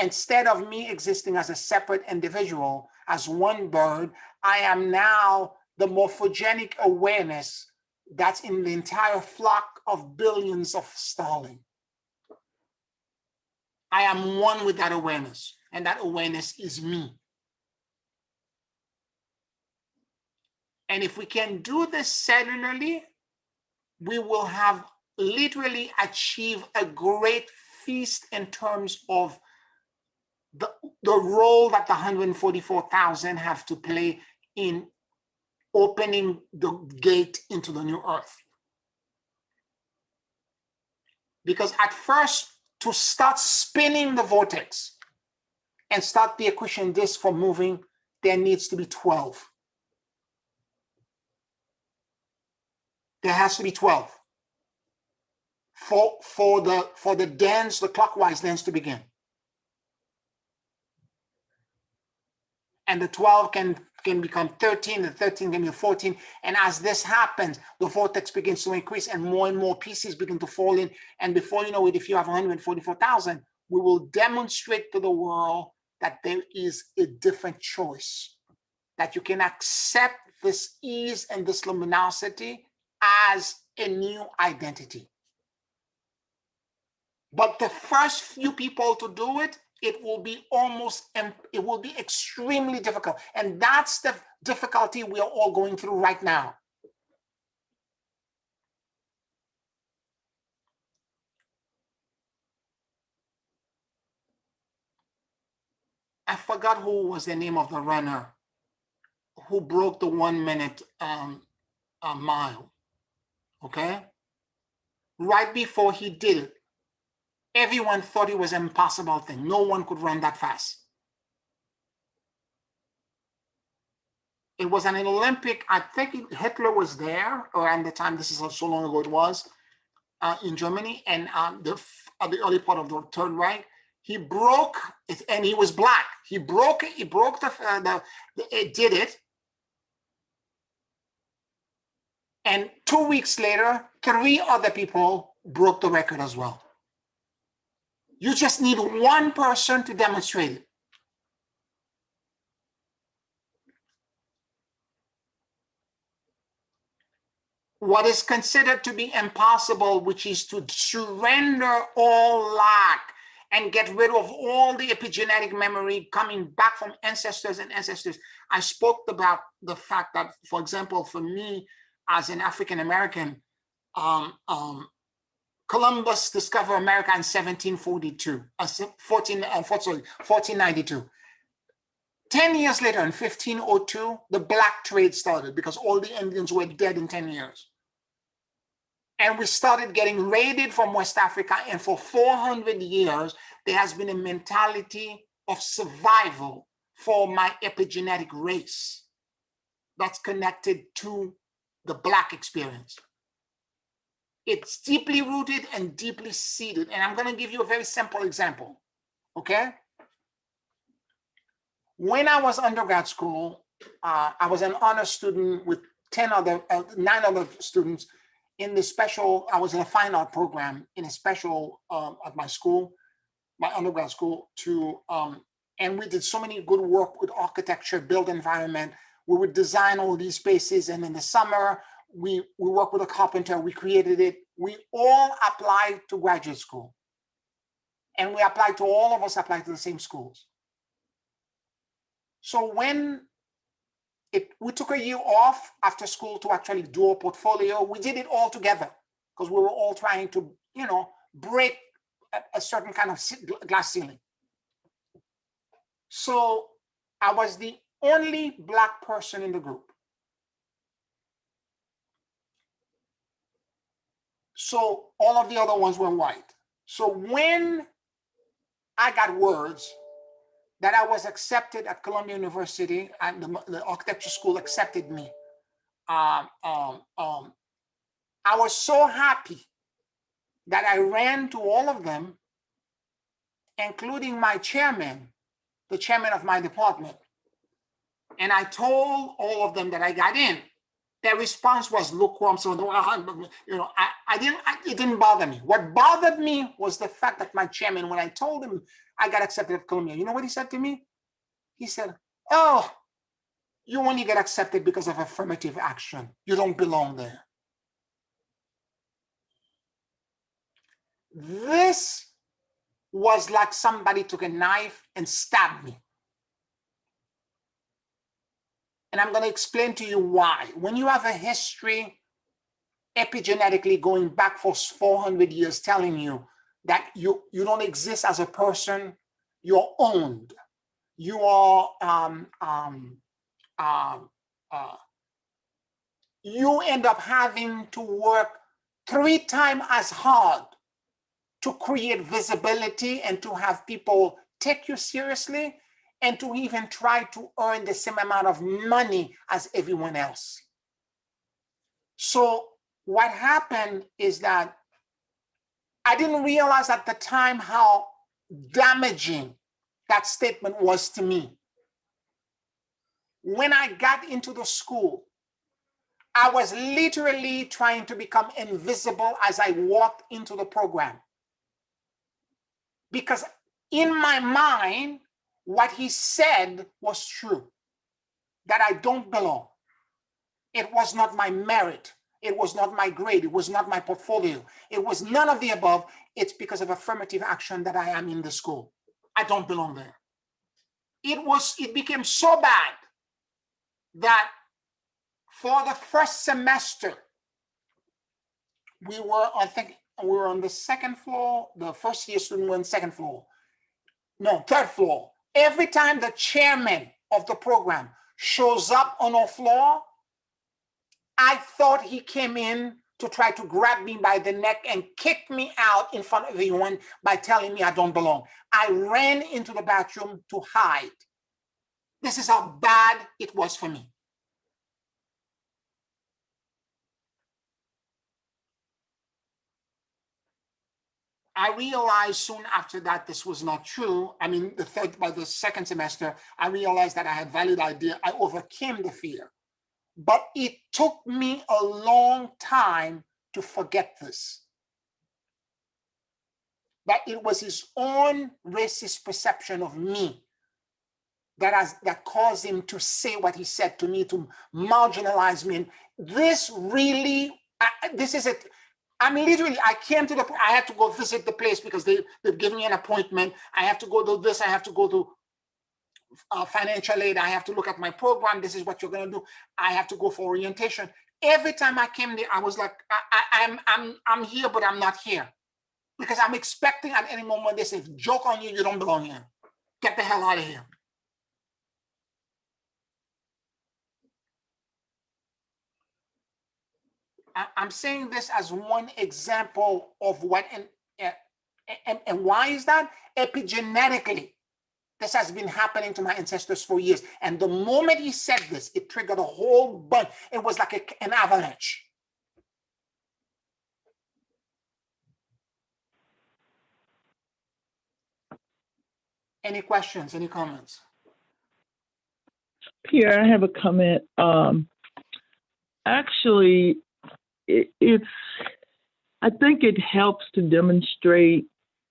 Instead of me existing as a separate individual, as one bird, I am now the morphogenic awareness that's in the entire flock of billions of starlings. I am one with that awareness, and that awareness is me. And if we can do this cellularly, we will have literally achieved a great feast in terms of the role that the 144,000 have to play in opening the gate into the new earth. Because at first, to start spinning the vortex and start the accretion disk from moving, there needs to be 12. There has to be 12 for the dance, the clockwise dance to begin. And the 12 can become 13, the 13 can be 14. And as this happens, the vortex begins to increase and more pieces begin to fall in. And before you know it, if you have 144,000, we will demonstrate to the world that there is a different choice, that you can accept this ease and this luminosity as a new identity. But the first few people to do it, it will be extremely difficult. And that's the difficulty we are all going through right now. I forgot who was the name of the runner who broke the 1 minute mile, okay? Right before he did it, everyone thought it was an impossible thing. No one could run that fast. It was an Olympic, I think Hitler was there around the time, this is so long ago it was, in Germany, and the early part of the Third Reich. He broke it, and he was black. He broke it, it did it. And 2 weeks later, 3 other people broke the record as well. You just need one person to demonstrate it. What is considered to be impossible, which is to surrender all lack and get rid of all the epigenetic memory coming back from ancestors and ancestors. I spoke about the fact that, for example, for me as an African American, Columbus discovered America in 1492. 10 years later, in 1502, the black trade started because all the Indians were dead in 10 years. And we started getting raided from West Africa. And for 400 years, there has been a mentality of survival for my epigenetic race that's connected to the black experience. It's deeply rooted and deeply seated. And I'm going to give you a very simple example, okay? When I was undergrad school, I was an honor student with 9 other students in the special, I was in a fine art program in a special at my school, my undergrad school, and we did so many good work with architecture, built environment. We would design all these spaces, and in the summer, we worked with a carpenter, we created it. We all applied to graduate school. And all of us applied to the same schools. So when we took a year off after school to actually do a portfolio, we did it all together because we were all trying to, break a certain kind of glass ceiling. So I was the only black person in the group. So all of the other ones were white. So when I got words that I was accepted at Columbia University, and the architecture school accepted me, I was so happy that I ran to all of them, including my chairman, the chairman of my department. And I told all of them that I got in. Their response was lukewarm. So, it didn't bother me. What bothered me was the fact that my chairman, when I told him I got accepted at Columbia, you know what he said to me? He said, "Oh, you only get accepted because of affirmative action. You don't belong there." This was like somebody took a knife and stabbed me. And I'm going to explain to you why. When you have a history epigenetically going back for 400 years telling you that you don't exist as a person, you're owned. You are you end up having to work 3 times as hard to create visibility and to have people take you seriously and to even try to earn the same amount of money as everyone else. So what happened is that I didn't realize at the time how damaging that statement was to me. When I got into the school, I was literally trying to become invisible as I walked into the program. Because in my mind, what he said was true, that I don't belong. It was not my merit. It was not my grade. It was not my portfolio. It was none of the above. It's because of affirmative action that I am in the school. I don't belong there. It became so bad that for the first semester, we were on the second floor. The first year student were on second floor. No, third floor. Every time the chairman of the program shows up on our floor, I thought he came in to try to grab me by the neck and kick me out in front of everyone by telling me I don't belong. I ran into the bathroom to hide. This is how bad it was for me. I realized soon after that this was not true. I mean, by the second semester, I realized that I had valid idea. I overcame the fear. But it took me a long time to forget this. That it was his own racist perception of me that caused him to say what he said to me, to marginalize me. And this really, this is it. I mean, literally, I had to go visit the place because they've given me an appointment. I have to go do this. I have to go to financial aid. I have to look at my program. This is what you're going to do. I have to go for orientation. Every time I came there, I was like, I'm here, but I'm not here. Because I'm expecting at any moment they say, joke on you, you don't belong here. Get the hell out of here. I'm saying this as one example of what, and why is that? Epigenetically, this has been happening to my ancestors for years. And the moment he said this, it triggered a whole bunch. It was like an avalanche. Any questions, any comments? Pierre, I have a comment. Actually, I think it helps to demonstrate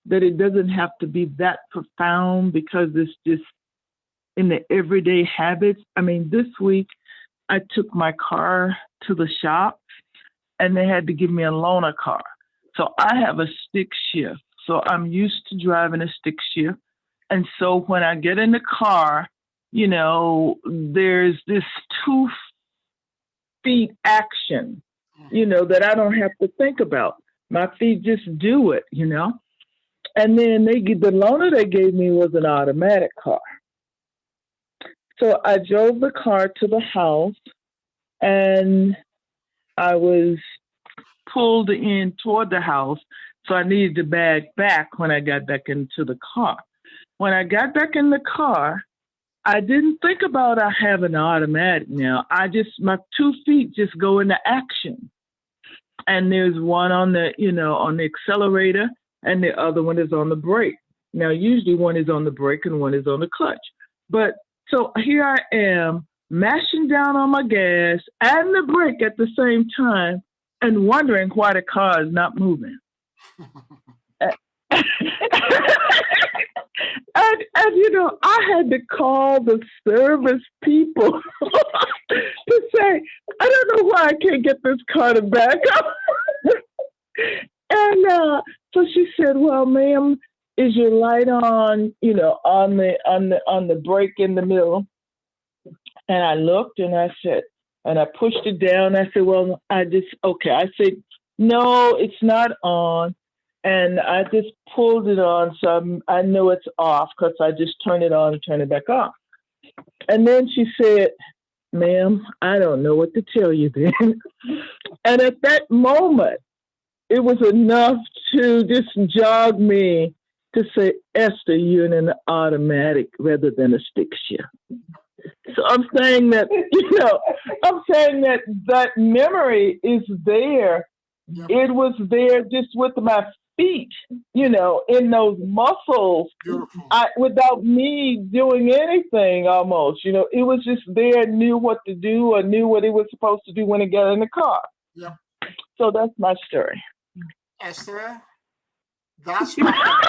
that it doesn't have to be that profound because it's just in the everyday habits. I mean, this week I took my car to the shop and they had to give me a loaner car. So I have a stick shift. So I'm used to driving a stick shift. And so when I get in the car, you know, there's this 2 feet action, you know, that I don't have to think about. My feet just do it, you know. And then the loaner they gave me was an automatic car. So I drove the car to the house and I was pulled in toward the house. So I needed to back back when I got back into the car. When I got back in the car, I didn't think about I have an automatic now. My 2 feet just go into action. And there's one on the, you know, on the accelerator and the other one is on the brake. Now, usually one is on the brake and one is on the clutch. But so here I am mashing down on my gas and the brake at the same time and wondering why the car is not moving. and I had to call the service people to say, I don't know why I can't get this car to back up. And so she said, well, ma'am, is your light on, on the brake in the middle? And I looked and I said, and I pushed it down. I said, well, okay. I said, no, it's not on. And I just pulled it on. So I know it's off because I just turned it on and turned it back off. And then she said, ma'am, I don't know what to tell you then. And at that moment, it was enough to just jog me to say, Esther, you're in an automatic rather than a stick shift. So I'm saying that, that memory is there. Yep. It was there just with my feet, in those muscles, without me doing anything almost, it was just there, knew what to do or knew what it was supposed to do when it got in the car. Yep. So that's my story. Esther, that's right.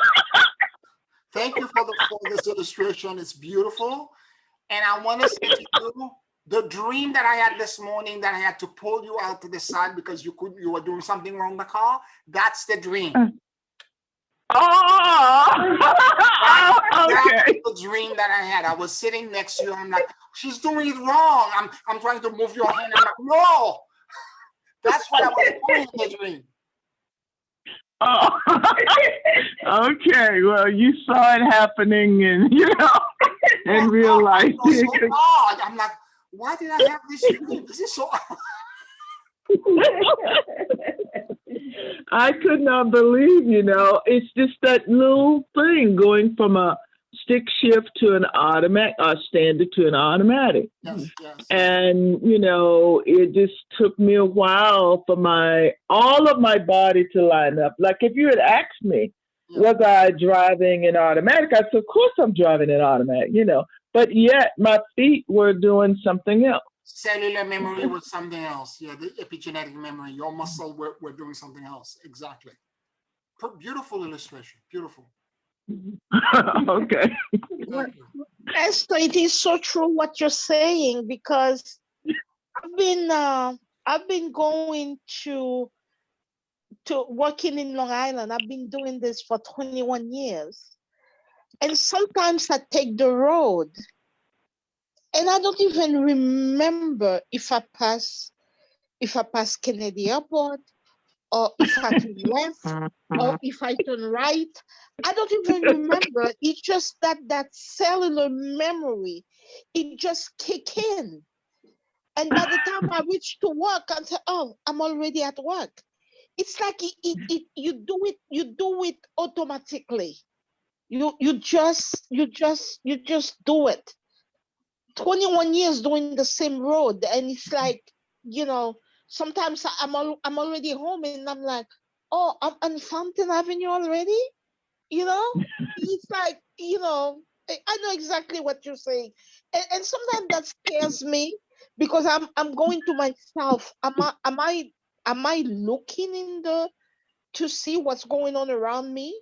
Thank you for this illustration. It's beautiful. And I want to say to you, the dream that I had this morning that I had to pull you out to the side because you were doing something wrong in the car, that's the dream. Oh, okay. That's the dream that I had. I was sitting next to you. I'm like, she's doing it wrong. I'm trying to move your hand. I'm like, no. That's what I was doing in the dream. Oh, okay. Well, you saw it happening, and in real life. So odd. I'm like, why did I have this dream? This is so odd. I could not believe, it's just that little thing going from a stick shift to an automatic, or standard to an automatic. Yes, yes. And, it just took me a while for all of my body to line up. Like if you had asked me, was I driving an automatic? I said, of course I'm driving an automatic, but yet my feet were doing something else. Cellular memory was something else. Yeah, the epigenetic memory, your muscle were doing something else. Exactly. Beautiful illustration. Beautiful. Okay. Esther, it is so true what you're saying, because I've been going to working in Long Island. I've been doing this for 21 years. And sometimes I take the road and I don't even remember if I pass Kennedy Airport, or if I turn left, or if I turn right. I don't even remember. It's just that cellular memory, it just kick in. And by the time I reach to work, I say, oh, I'm already at work. It's like you do it automatically. You just do it. 21 years doing the same road, and it's like, sometimes I'm already home and I'm like, oh, I'm on Fountain Avenue already. It's like, I know exactly what you're saying, and sometimes that scares me, because I'm going to myself. Am I looking to see what's going on around me?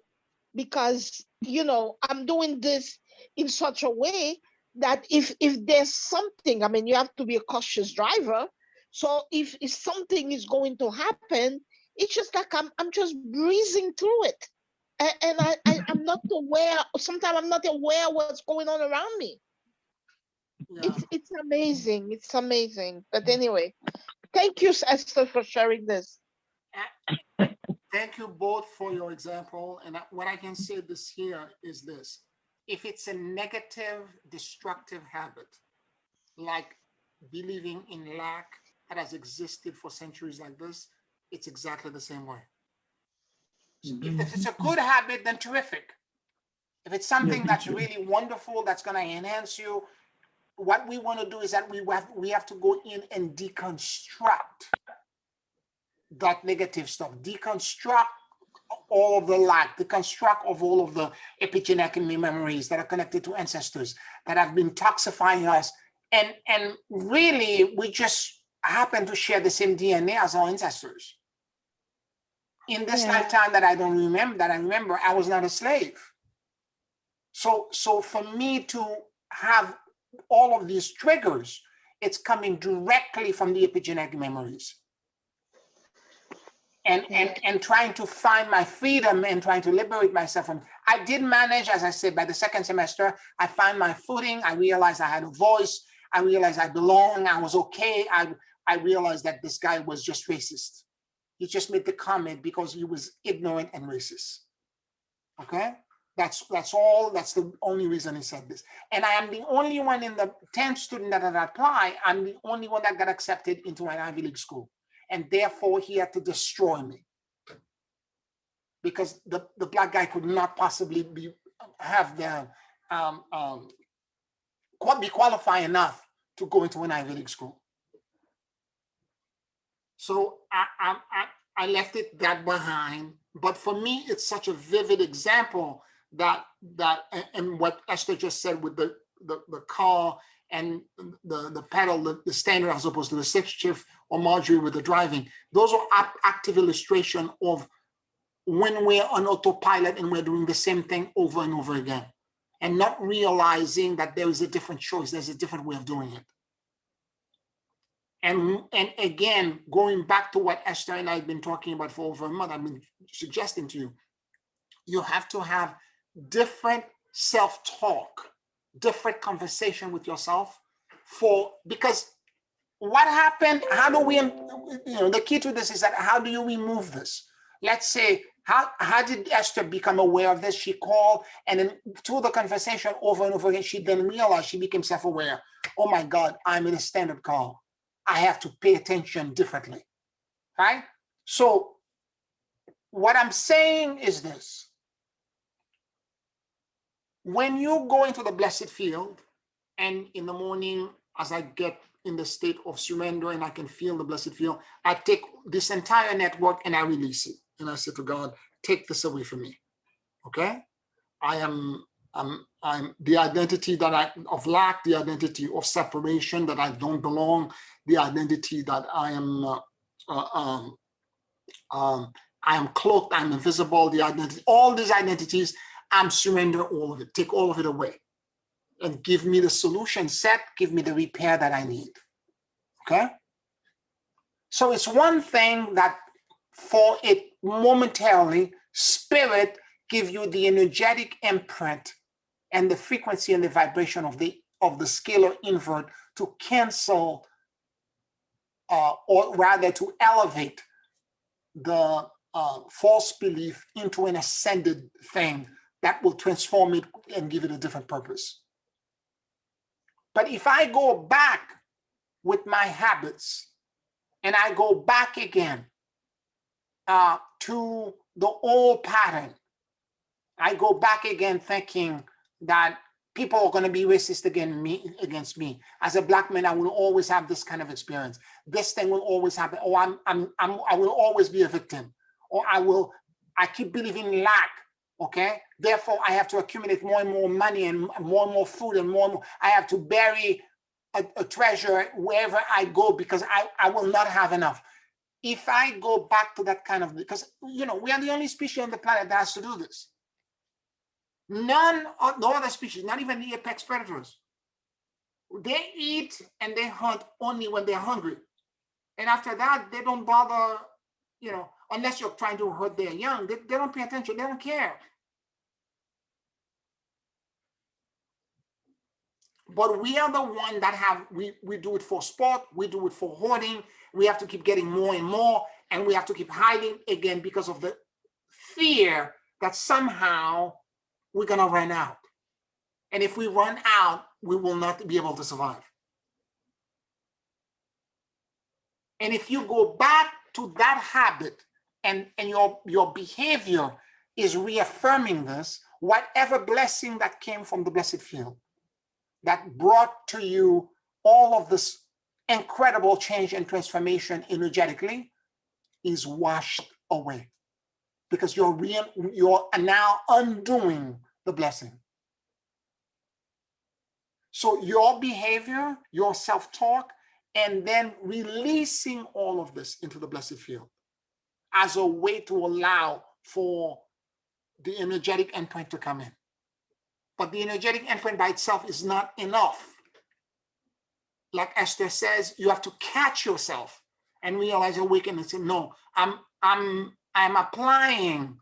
Because I'm doing this in such a way that if there's something, you have to be a cautious driver. So if something is going to happen, it's just like I'm just breezing through it, and I'm not aware. Sometimes I'm not aware what's going on around me. Yeah. It's amazing. It's amazing. But anyway, thank you, Esther, for sharing this. Thank you both for your example. And what I can say this here is this: if it's a negative, destructive habit, like believing in lack that has existed for centuries like this, it's exactly the same way. So if it's a good habit, then terrific. If it's something that's really wonderful, that's going to enhance you, what we want to do is that we have to go in and deconstruct that negative stuff, deconstruct all of the lack, deconstruct of all of the epigenetic memories that are connected to ancestors that have been toxifying us And really, we just happen to share the same DNA as our ancestors. In this lifetime that I remember, I was not a slave. So for me to have all of these triggers, it's coming directly from the epigenetic memories. And trying to find my freedom and trying to liberate myself from. I did manage, as I said, by the second semester, I found my footing. I realized I had a voice. I realized I belonged. I was okay. I realized that this guy was just racist. He just made the comment because he was ignorant and racist. Okay? That's all. That's the only reason he said this. And I am the only one in the 10 students that had applied. I'm the only one that got accepted into an Ivy League school. And therefore, he had to destroy me. Because the black guy could not possibly be qualified enough to go into an Ivy League school. So I left it that behind. But for me, it's such a vivid example that and what Esther just said with the car and the pedal, the standard as opposed to the sixth shift, or Marjorie with the driving. Those are active illustration of when we're on autopilot and we're doing the same thing over and over again and not realizing that there is a different choice, there's a different way of doing it. And again, going back to what Esther and I have been talking about for over a month, I've been suggesting to you, you have to have different self-talk, different conversation with yourself because what happened, how do we, the key to this is that how do you remove this? Let's say, how did Esther become aware of this? She called, and then through the conversation over and over again, she then realized, she became self-aware. Oh my God, I'm in a standard call. I have to pay attention differently, right? So what I'm saying is this. When you go into the blessed field, and in the morning, as I get in the state of surrender and I can feel the blessed field, I take this entire network and I release it. And I say to God, take this away from me, okay? I'm the identity that of lack, the identity of separation, that I don't belong, the identity that I am cloaked, I'm invisible, the identity, all these identities, I'm surrender all of it, take all of it away. And give me the solution set, give me the repair that I need, okay? So it's one thing that for it momentarily, spirit give you the energetic imprint and the frequency and the vibration of the scalar invert to cancel or rather to elevate the false belief into an ascended thing that will transform it and give it a different purpose. But if I go back with my habits and I go back again to the old pattern, I go back again thinking that people are going to be racist against me. As a black man, I will always have this kind of experience. This thing will always happen. Or I will always be a victim. Or I keep believing in lack. Okay. Therefore, I have to accumulate more and more money and more food and more. I have to bury a treasure wherever I go because I will not have enough. If I go back to that kind of, because we are the only species on the planet that has to do this. No other species, not even the apex predators. They eat and they hunt only when they're hungry. And after that, they don't bother, unless you're trying to hurt their young, they don't pay attention, they don't care. But we are the one that we do it for sport, we do it for hoarding, we have to keep getting more and more, and we have to keep hiding again because of the fear that somehow we're gonna run out. And if we run out, we will not be able to survive. And if you go back to that habit and your behavior is reaffirming this, whatever blessing that came from the blessed field, that brought to you all of this incredible change and transformation energetically, is washed away because you're now undoing the blessing. So your behavior, your self-talk, and then releasing all of this into the blessed field as a way to allow for the energetic endpoint to come in. But the energetic endpoint by itself is not enough. Like Esther says, you have to catch yourself and realize awaken and say, no, I'm applying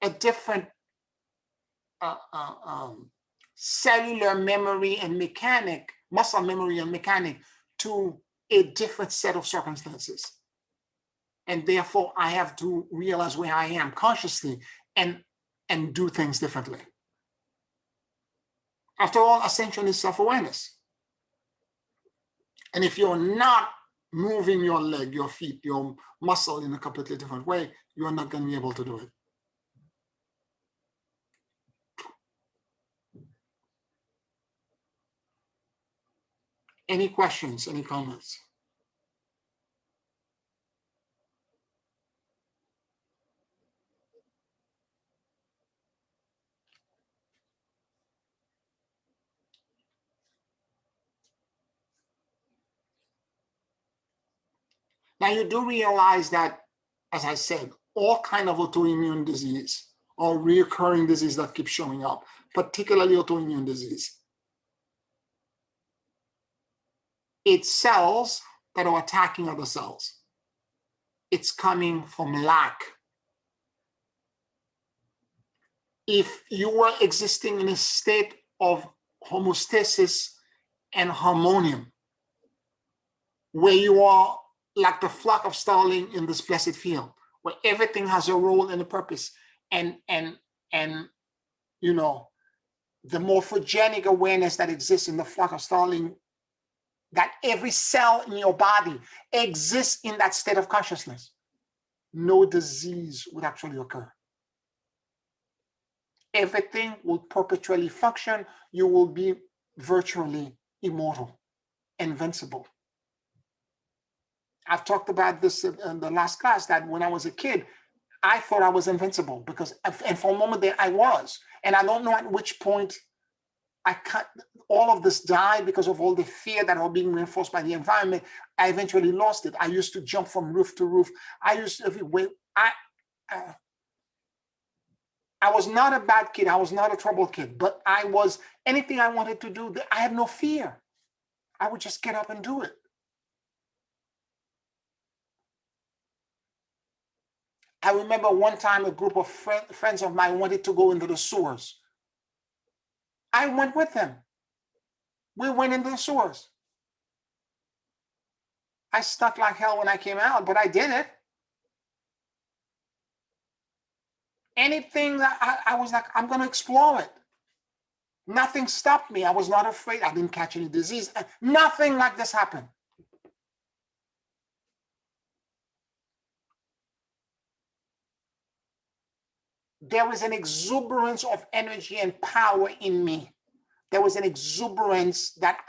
a different cellular memory and mechanic, muscle memory and mechanic to a different set of circumstances. And therefore, I have to realize where I am consciously and do things differently. After all, ascension is self-awareness. And if you're not moving your leg, your feet, your muscle in a completely different way, you're not going to be able to do it. Any questions, any comments? Now you do realize that, as I said, all kind of autoimmune disease or recurring disease that keeps showing up, particularly autoimmune disease, it's cells that are attacking other cells. It's coming from lack. If you were existing in a state of homeostasis and harmonium, where you are like the flock of starling in this blessed field, where everything has a role and a purpose, and you know, the morphogenic awareness that exists in the flock of starling, that every cell in your body exists in that state of consciousness, no disease would actually occur. Everything will perpetually function. You will be virtually immortal, invincible. I've talked about this in the last class, that when I was a kid, I thought I was invincible because, and for a moment there I was. And I don't know at which point all of this died because of all the fear that were being reinforced by the environment. I eventually lost it. I used to jump from roof to roof. I was not a bad kid. I was not a troubled kid, but I was, anything I wanted to do, I had no fear. I would just get up and do it. I remember one time a group of friends of mine wanted to go into the sewers. I went with them. We went into the sewers. I stuck like hell when I came out, but I did it. Anything that I was like, I'm going to explore it. Nothing stopped me. I was not afraid. I didn't catch any disease. Nothing like this happened. There was an exuberance of energy and power in me. There was an exuberance that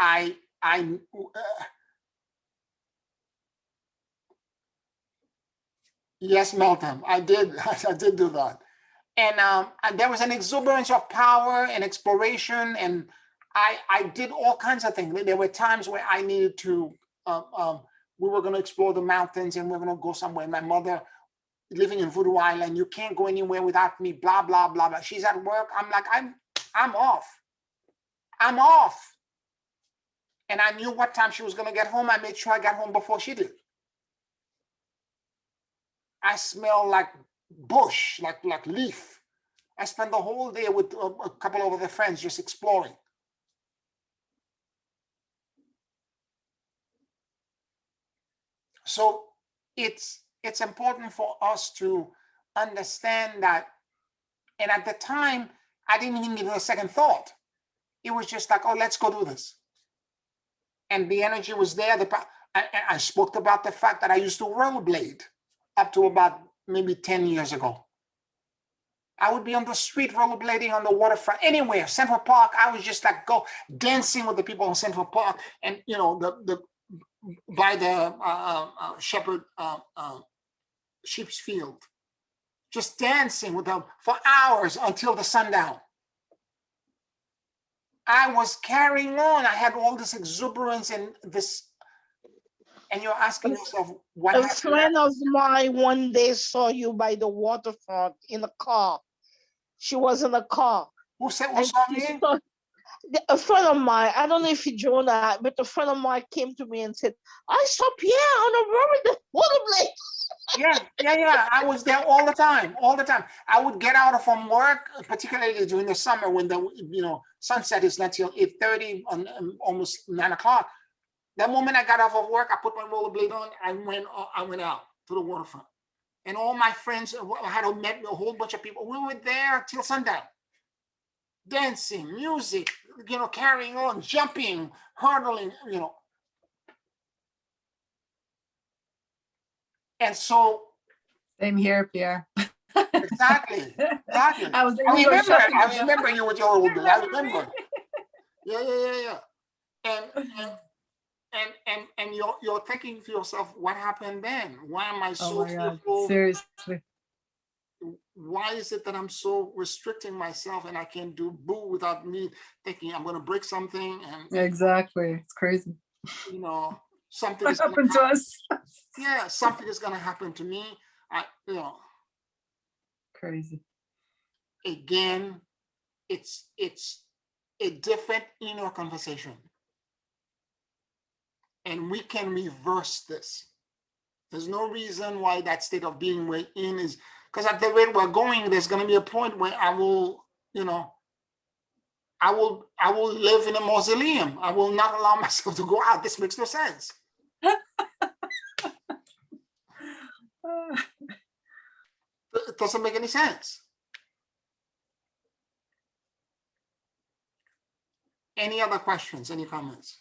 yes, Melton, I did do that. And there was an exuberance of power and exploration, and I did all kinds of things. There were times where I needed to, we were going to explore the mountains and we were going to go somewhere. My mother, living in Voodoo Island, you can't go anywhere without me, blah, blah, blah, blah. She's at work. I'm like, I'm off. I'm off. And I knew what time she was going to get home. I made sure I got home before she did. I smell like bush, like leaf. I spent the whole day with a couple of other friends just exploring. So it's important for us to understand that. And at the time, I didn't even give it a second thought. It was just like, oh, let's go do this. And the energy was there. I spoke about the fact that I used to rollerblade up to about maybe 10 years ago. I would be on the street rollerblading on the waterfront, anywhere, Central Park. I was just like go dancing with the people in Central Park, and you know by the Shepherd Sheep's Field, just dancing with them for hours until the sundown. I was carrying on. I had all this exuberance and this, and you're asking yourself, what A happened? friend of mine one day saw you by the waterfront in a car. She was in a car. Who said, who And saw she me? saw, a friend of mine, I don't know if he joined that, but a friend of mine came to me and said, I saw Pierre on the road with the rollerblade. Yeah. I was there all the time, all the time. I would get out from work, particularly during the summer when the sunset is not till 8:30 on almost 9 o'clock. The moment I got off of work, I put my rollerblade on. I went out to the waterfront, and all my friends, I had met a whole bunch of people. We were there till sundown, dancing, music, carrying on, jumping, hurdling, And so, Same here, Pierre. exactly. I was able to go shopping. I remember you with your rollerblade. I Remember me? remember. Yeah. And you're thinking to yourself, what happened then? Why am I Oh so my God, fearful? seriously. Why is it that I'm so restricting myself and I can't do boo without me thinking I'm going to break something and Exactly. It's crazy. something What is going to happened to happen. us? Yeah, something is going to happen to me. Crazy. Again, it's a different inner conversation. And we can reverse this. There's no reason why that state of being we're in is, because at the rate we're going, there's going to be a point where I will live in a mausoleum. I will not allow myself to go out. This makes no sense. It doesn't make any sense. Any other questions? Any comments?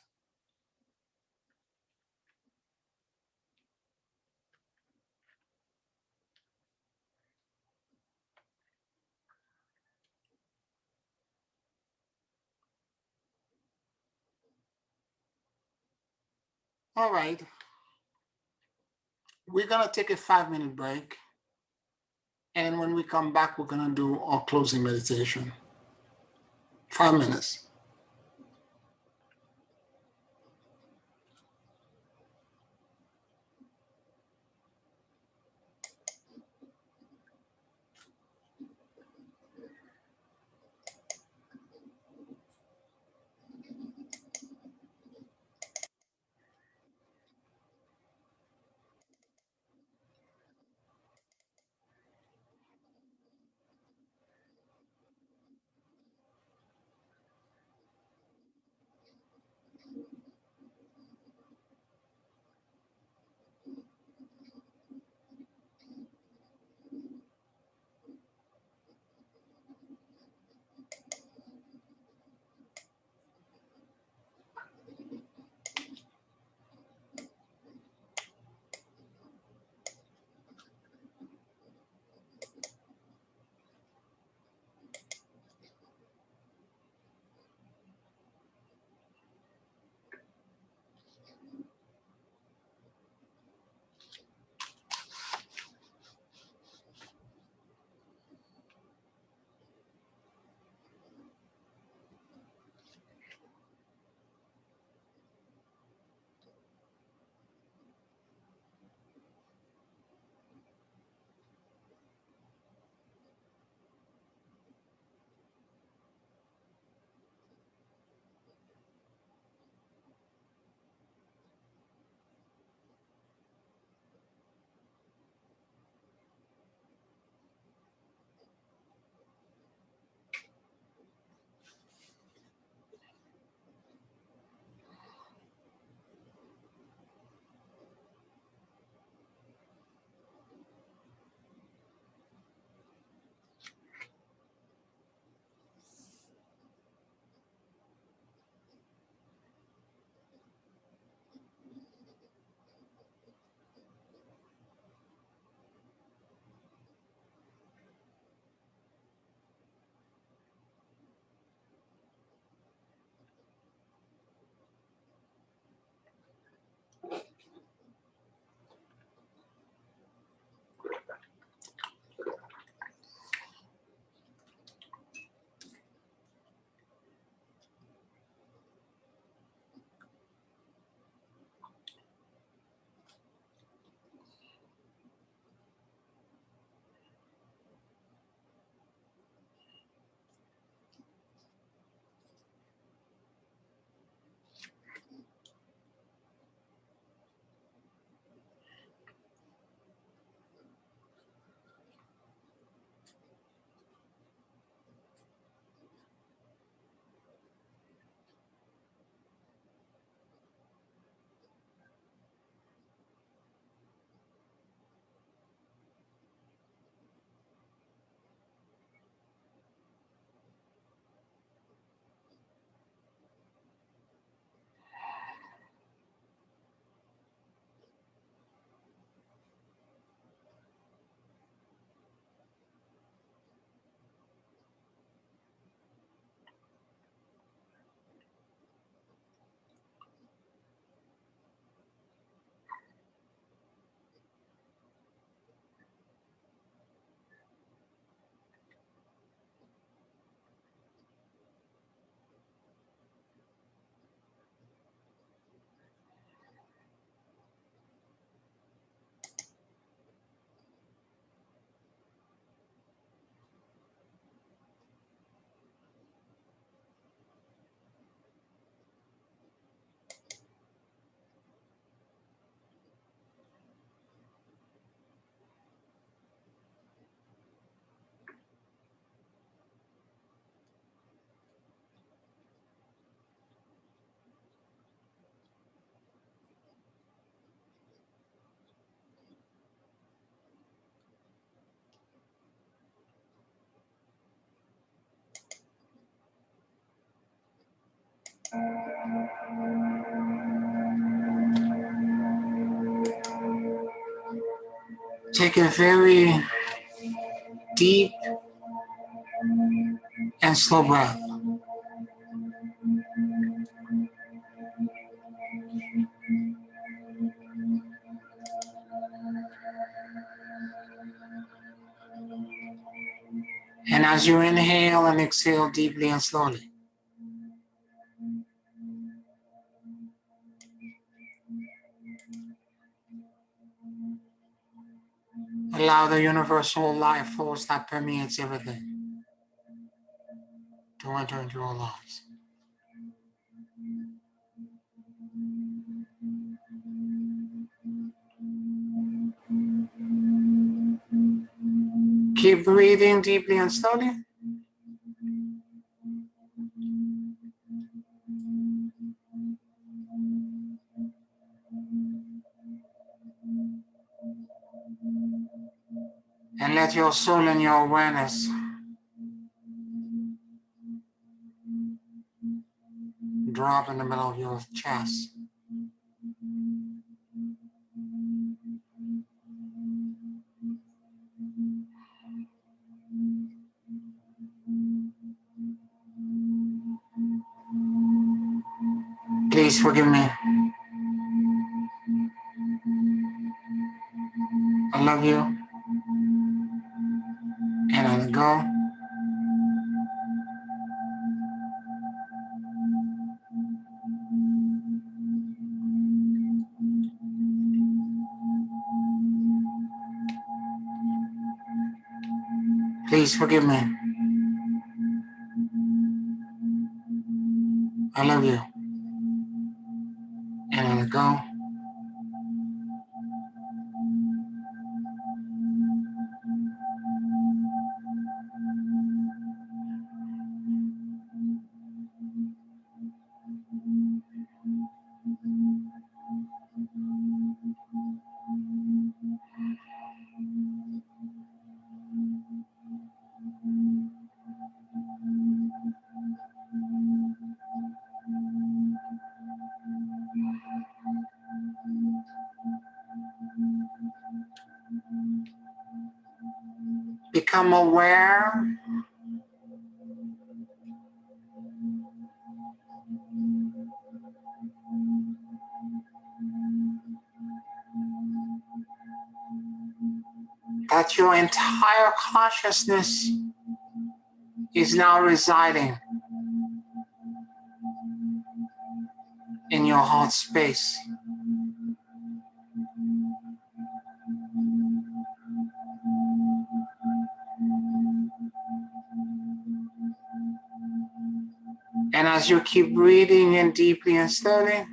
All right. We're going to take a 5-minute break. And when we come back, we're going to do our closing meditation. 5 minutes. Take a very deep and slow breath. And as you inhale and exhale deeply and slowly, allow the universal life force that permeates everything to enter into your lives. Keep breathing deeply and slowly. And let your soul and your awareness drop in the middle of your chest. Please forgive me. I love you. And I let go. Please forgive me. I love you. And I let go. Become aware that your entire consciousness is now residing in your heart space. And as you keep breathing in deeply and slowly,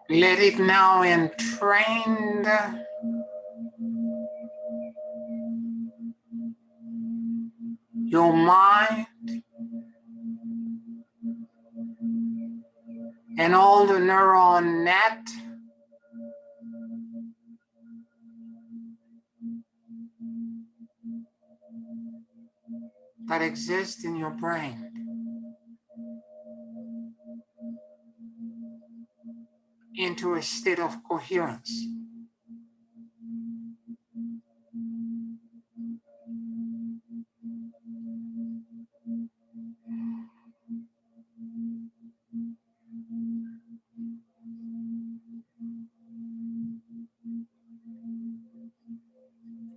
let it now entrain your mind and all the neuron net that exist in your brain. Into a state of coherence.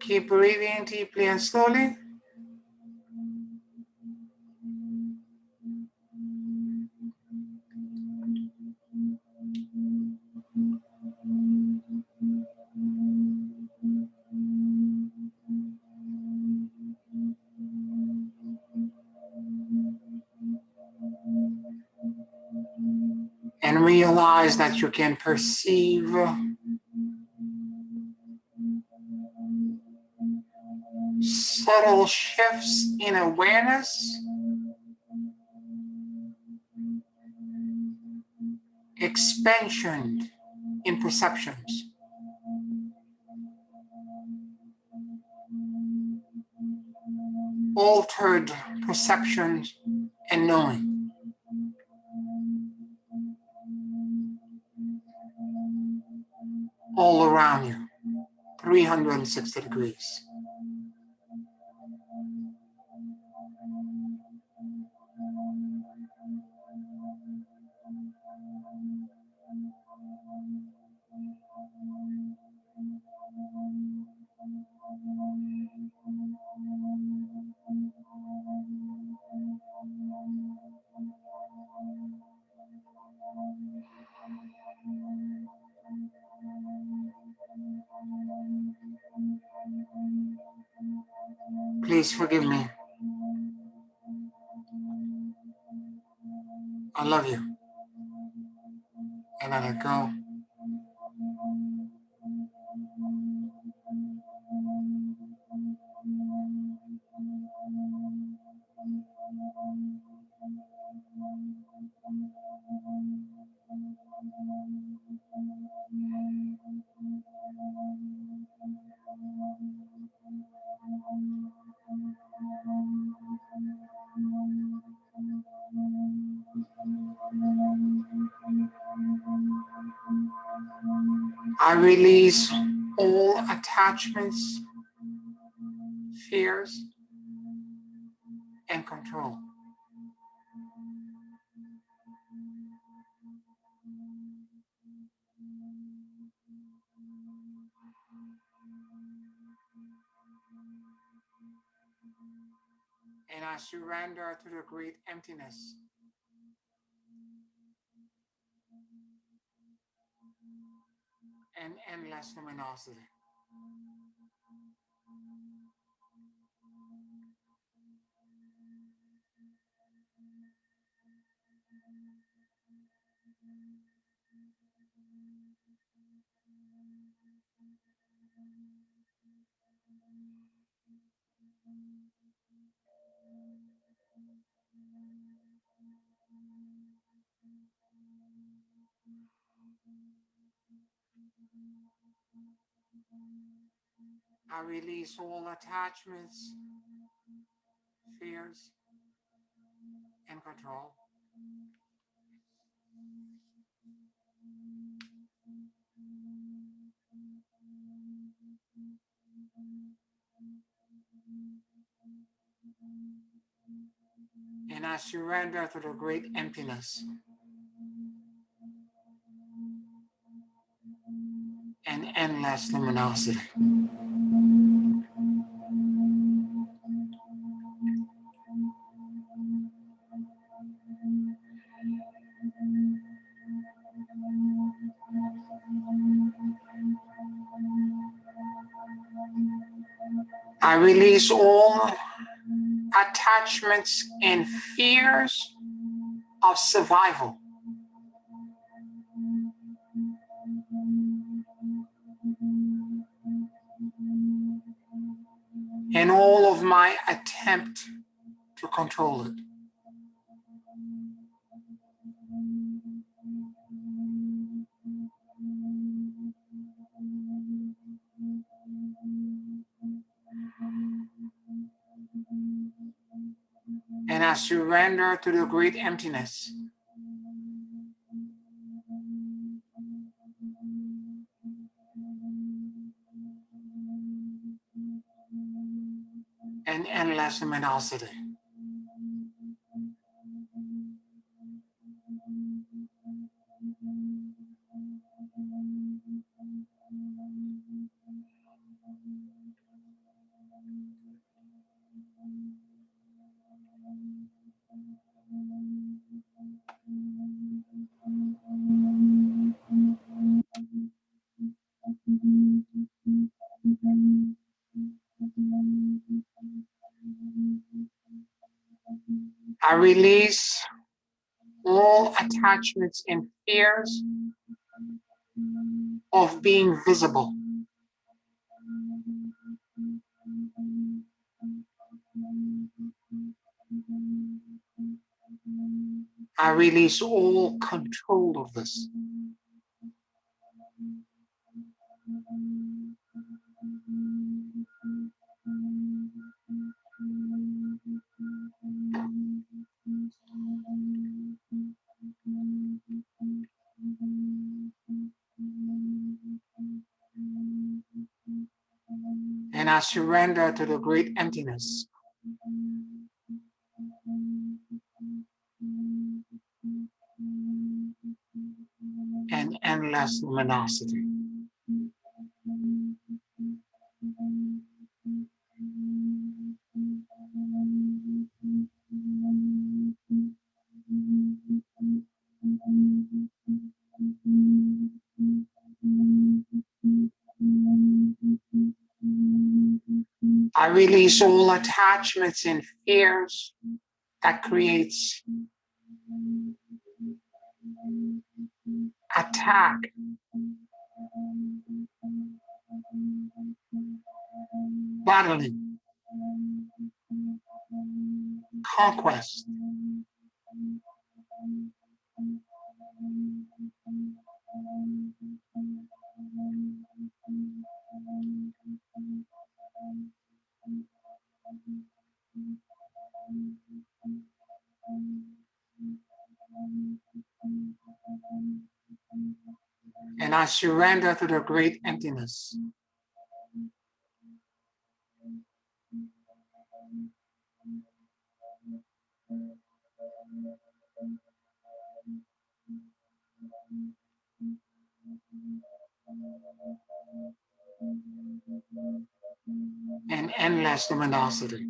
Keep breathing deeply and slowly. And realize that you can perceive subtle shifts in awareness expansion in perceptions, altered perceptions and knowing, all around you, 360 degrees. Please forgive me. I love you. And I let go. I release all attachments, fears, and control. And I surrender to the great emptiness. And endless luminosity. I release all attachments, fears, and control. And I surrender to the great emptiness and endless luminosity. I release all attachments and fears of survival. And all of my attempt to control it. And I surrender to the great emptiness. And endless luminosity. I release all attachments and fears of being visible. I release all control hold of this. And I surrender to the great emptiness. And endless luminosity. I release all attachments and fears that creates attack, battling, conquest. And I surrender to the great emptiness. And endless luminosity.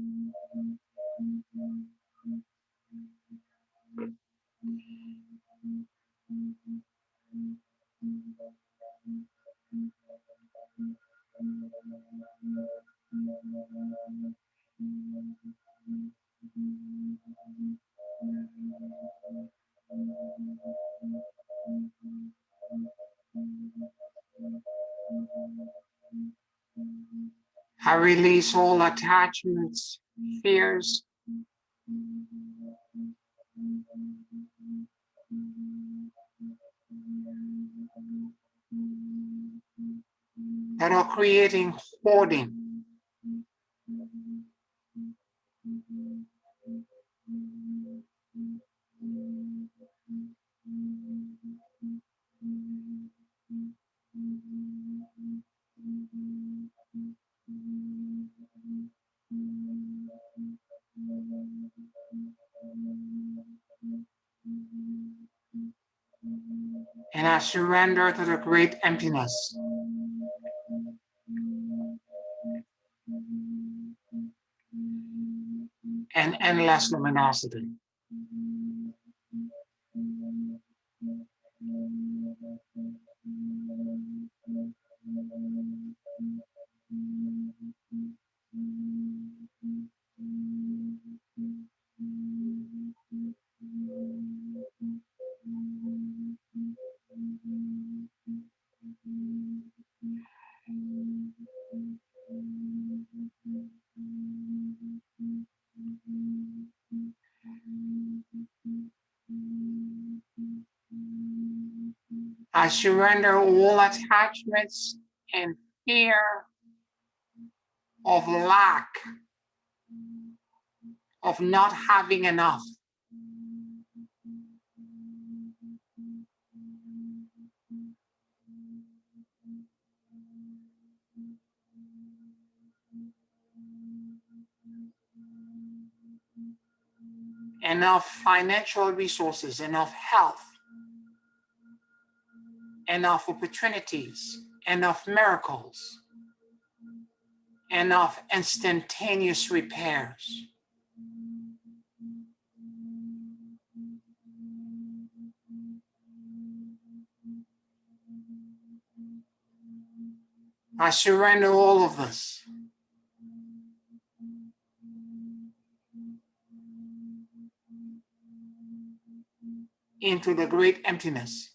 I release all attachments, fears, that are creating hoarding. And I surrender to the great emptiness. And endless luminosity. I surrender all attachments and fear of lack, of not having enough. Enough financial resources, enough health, enough opportunities, enough miracles, enough instantaneous repairs. I surrender all of this into the great emptiness.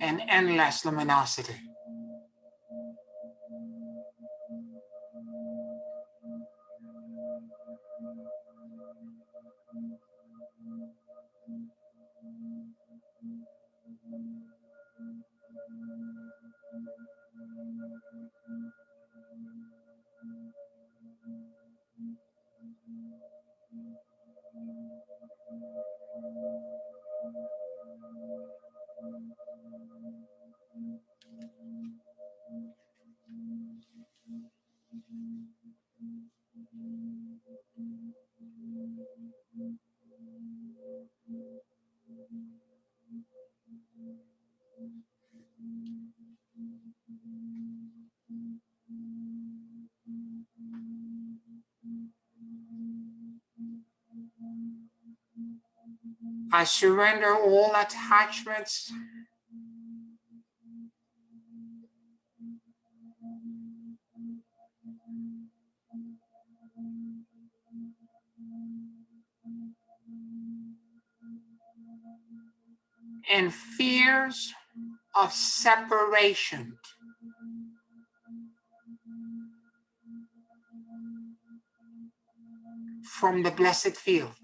And endless luminosity. I surrender all attachments and fears of separation from the blessed field.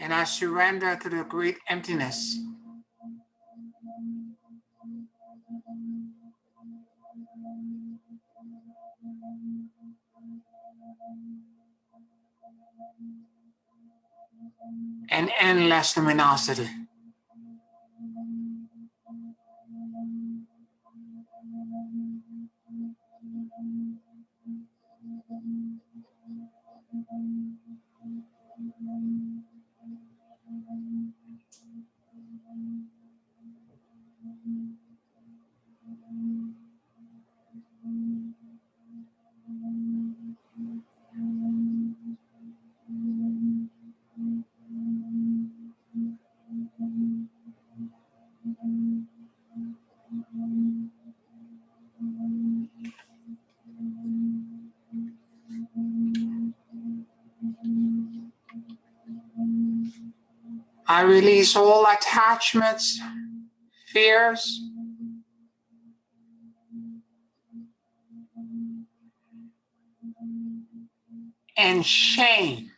And I surrender to the great emptiness. And endless luminosity. I release all attachments, fears, and shame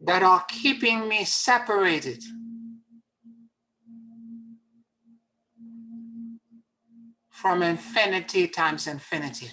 that are keeping me separated from infinity times infinity.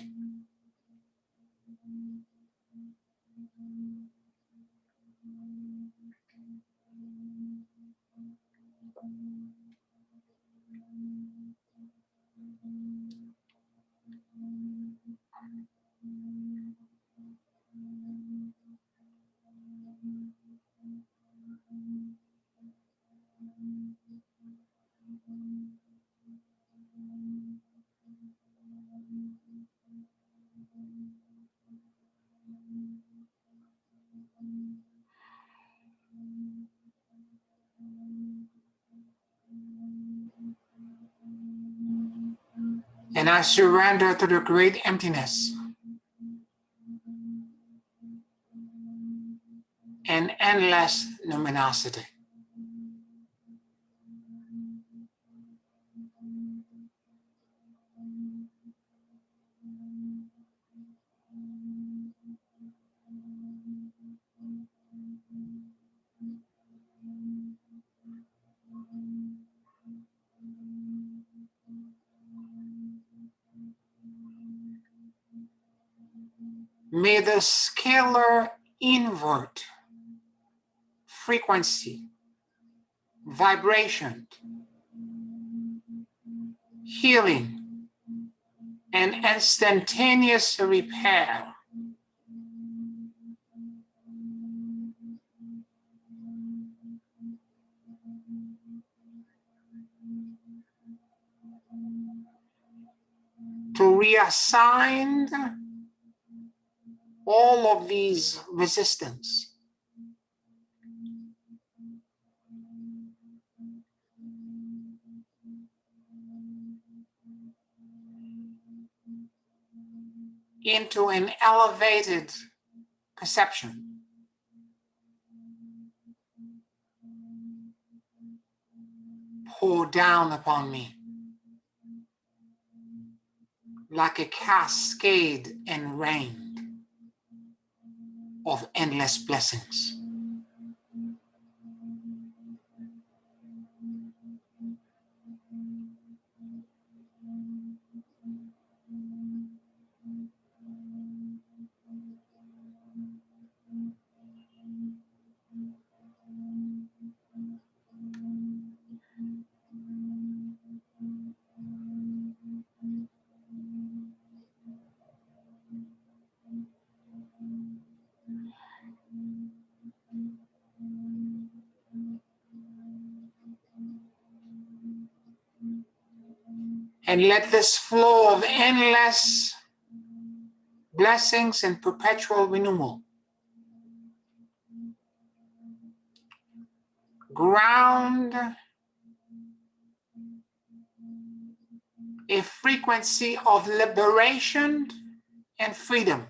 And I surrender to the great emptiness and endless luminosity. May the scalar invert frequency, vibration, healing, and instantaneous repair to reassign all all of these resistance. Into an elevated perception. Pour down upon me like a cascade and rain of endless blessings. And let this flow of endless blessings and perpetual renewal ground a frequency of liberation and freedom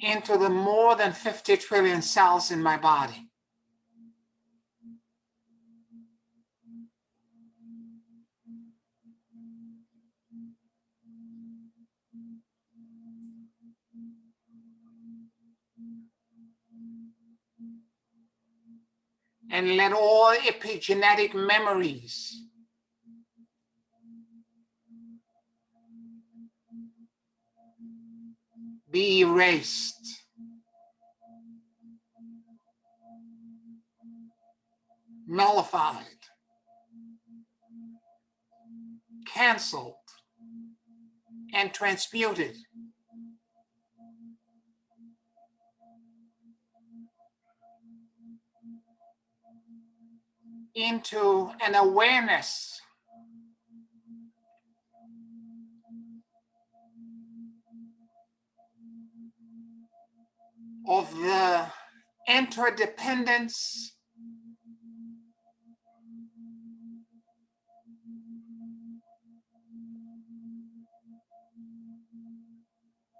into the more than 50 trillion cells in my body. And let all epigenetic memories be erased, nullified, canceled, and transmuted into an awareness of the interdependence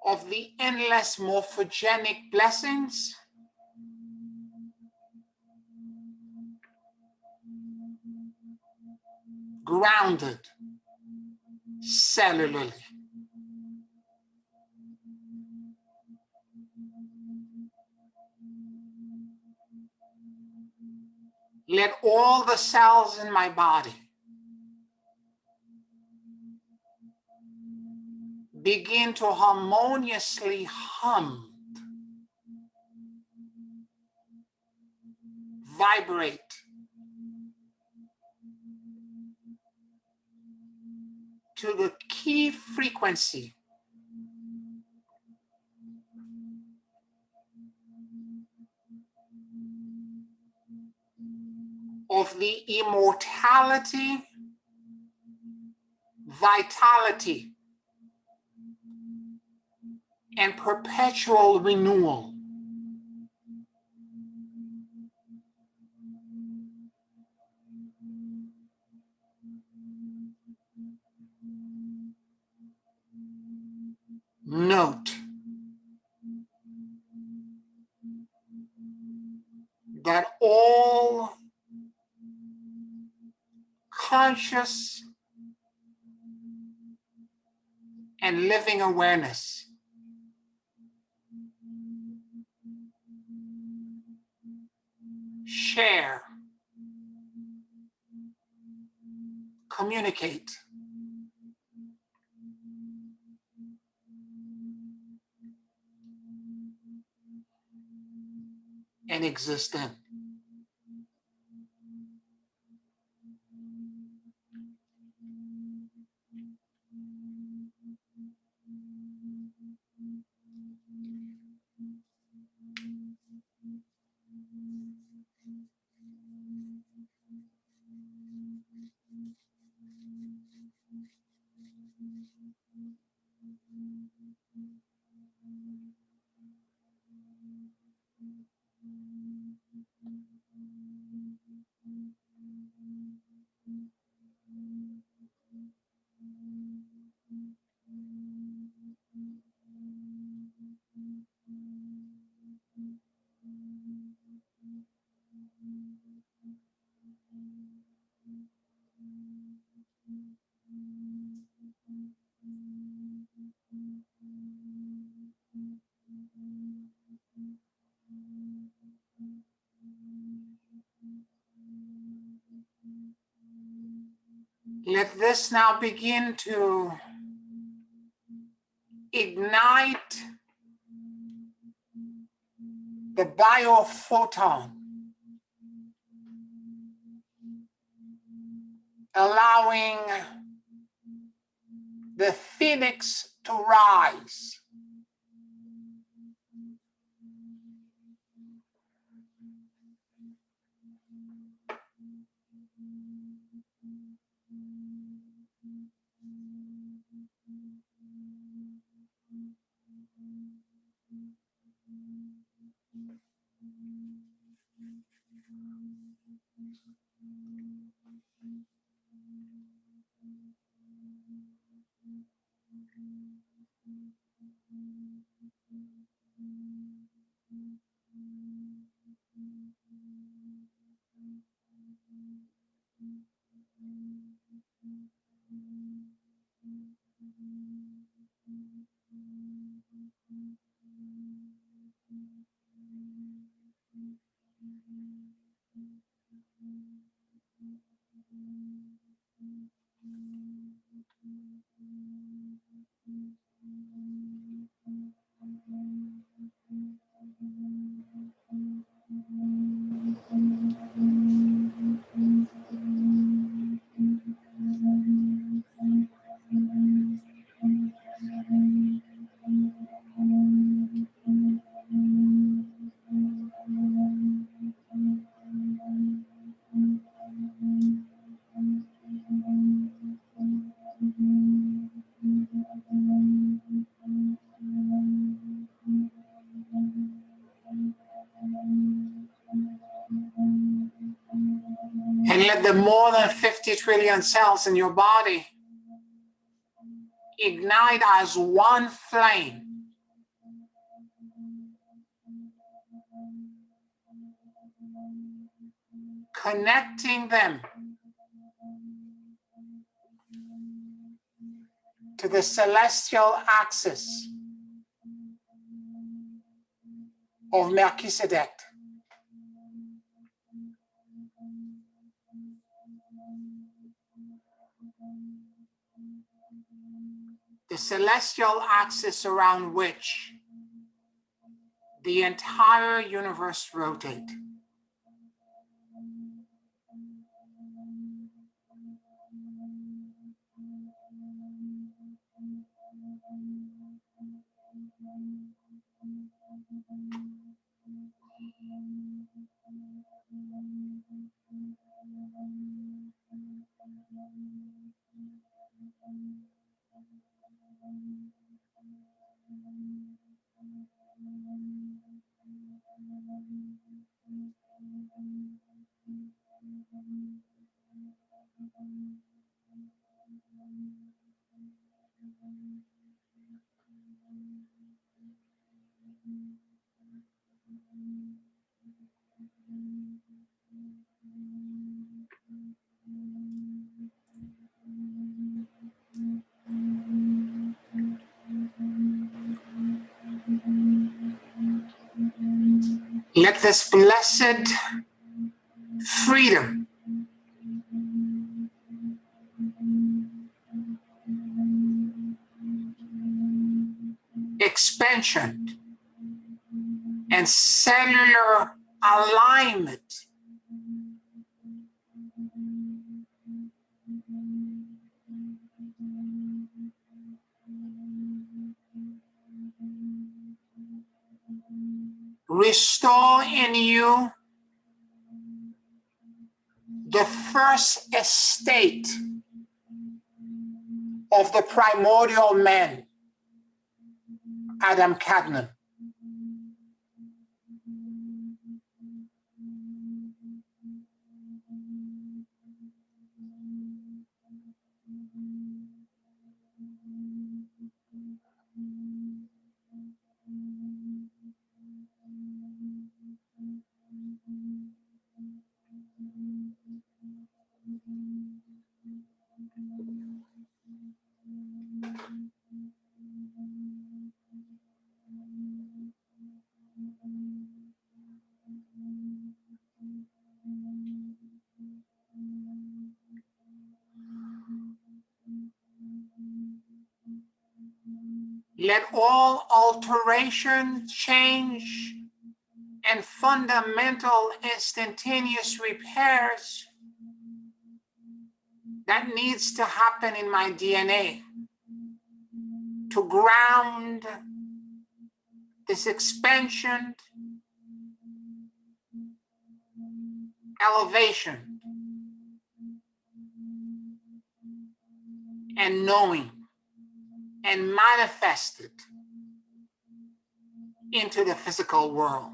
of the endless morphogenic blessings grounded cellularly. Let all the cells in my body begin to harmoniously hum, vibrate, to the key frequency of the immortality, vitality, and perpetual renewal. Note that all conscious and living awareness share, communicate, and exist in. Let this now begin to ignite the biophoton, allowing the phoenix to rise. And let the more than 50 trillion cells in your body ignite as one flame. Connecting them to the celestial axis of Melchizedek. The celestial axis around which the entire universe rotates. Let this blessed freedom expansion and cellular alignment restore in you the first estate of the primordial man, Adam Cadnan. Let all alteration, change, and fundamental instantaneous repairs that needs to happen in my DNA to ground this expansion, elevation, and knowing, and manifest it into the physical world.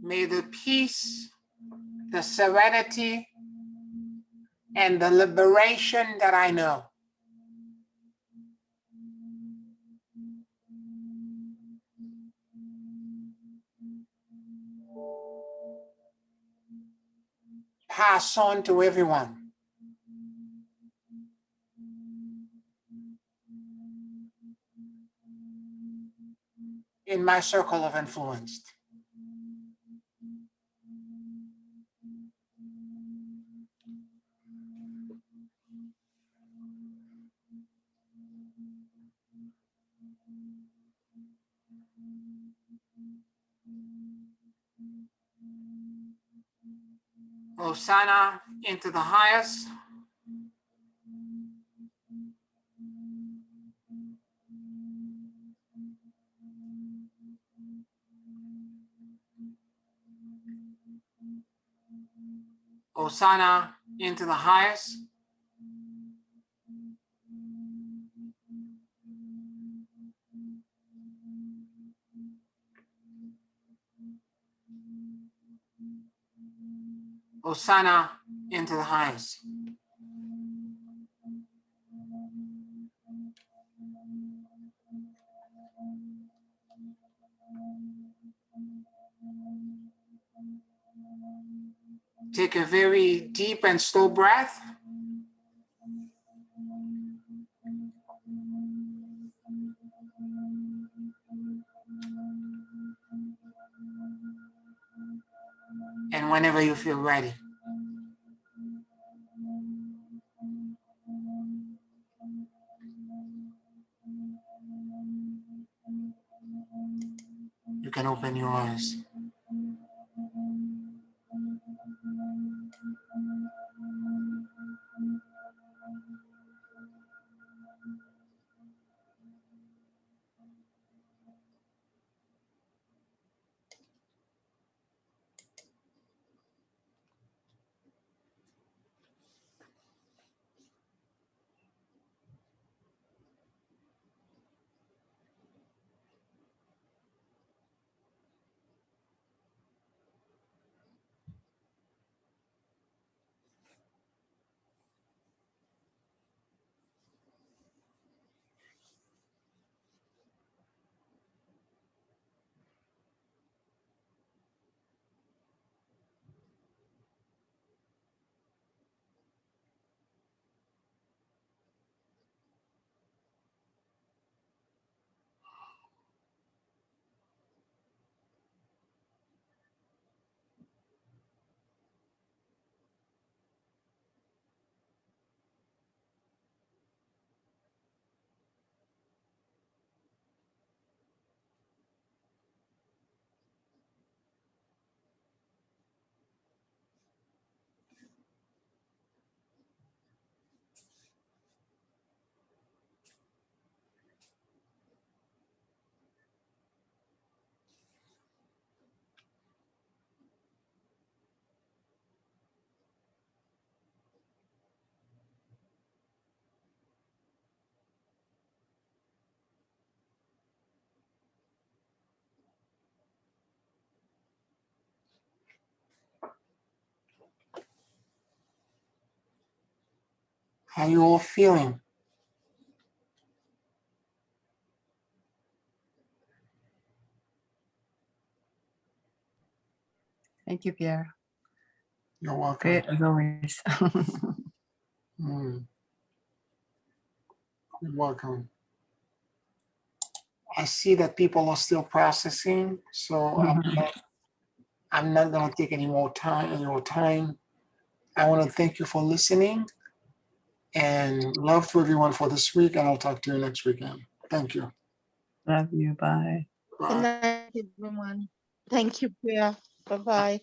May the peace, the serenity, and the liberation that I know pass on to everyone in my circle of influence. Hosanna into the highest. Hosanna into the highest. Hosanna into the highest. Take a very deep and slow breath. And whenever you feel ready, you can open your eyes. How you all feeling? Thank you, Pierre. You're welcome. Great as always. Mm. You're welcome. I see that people are still processing, so I'm not going to take any more time. I want to thank you for listening, and love to everyone for this week, and I'll talk to you next weekend. Thank you. Love you. Bye. Good Bye. night, everyone. Thank you, Priya. Bye-bye.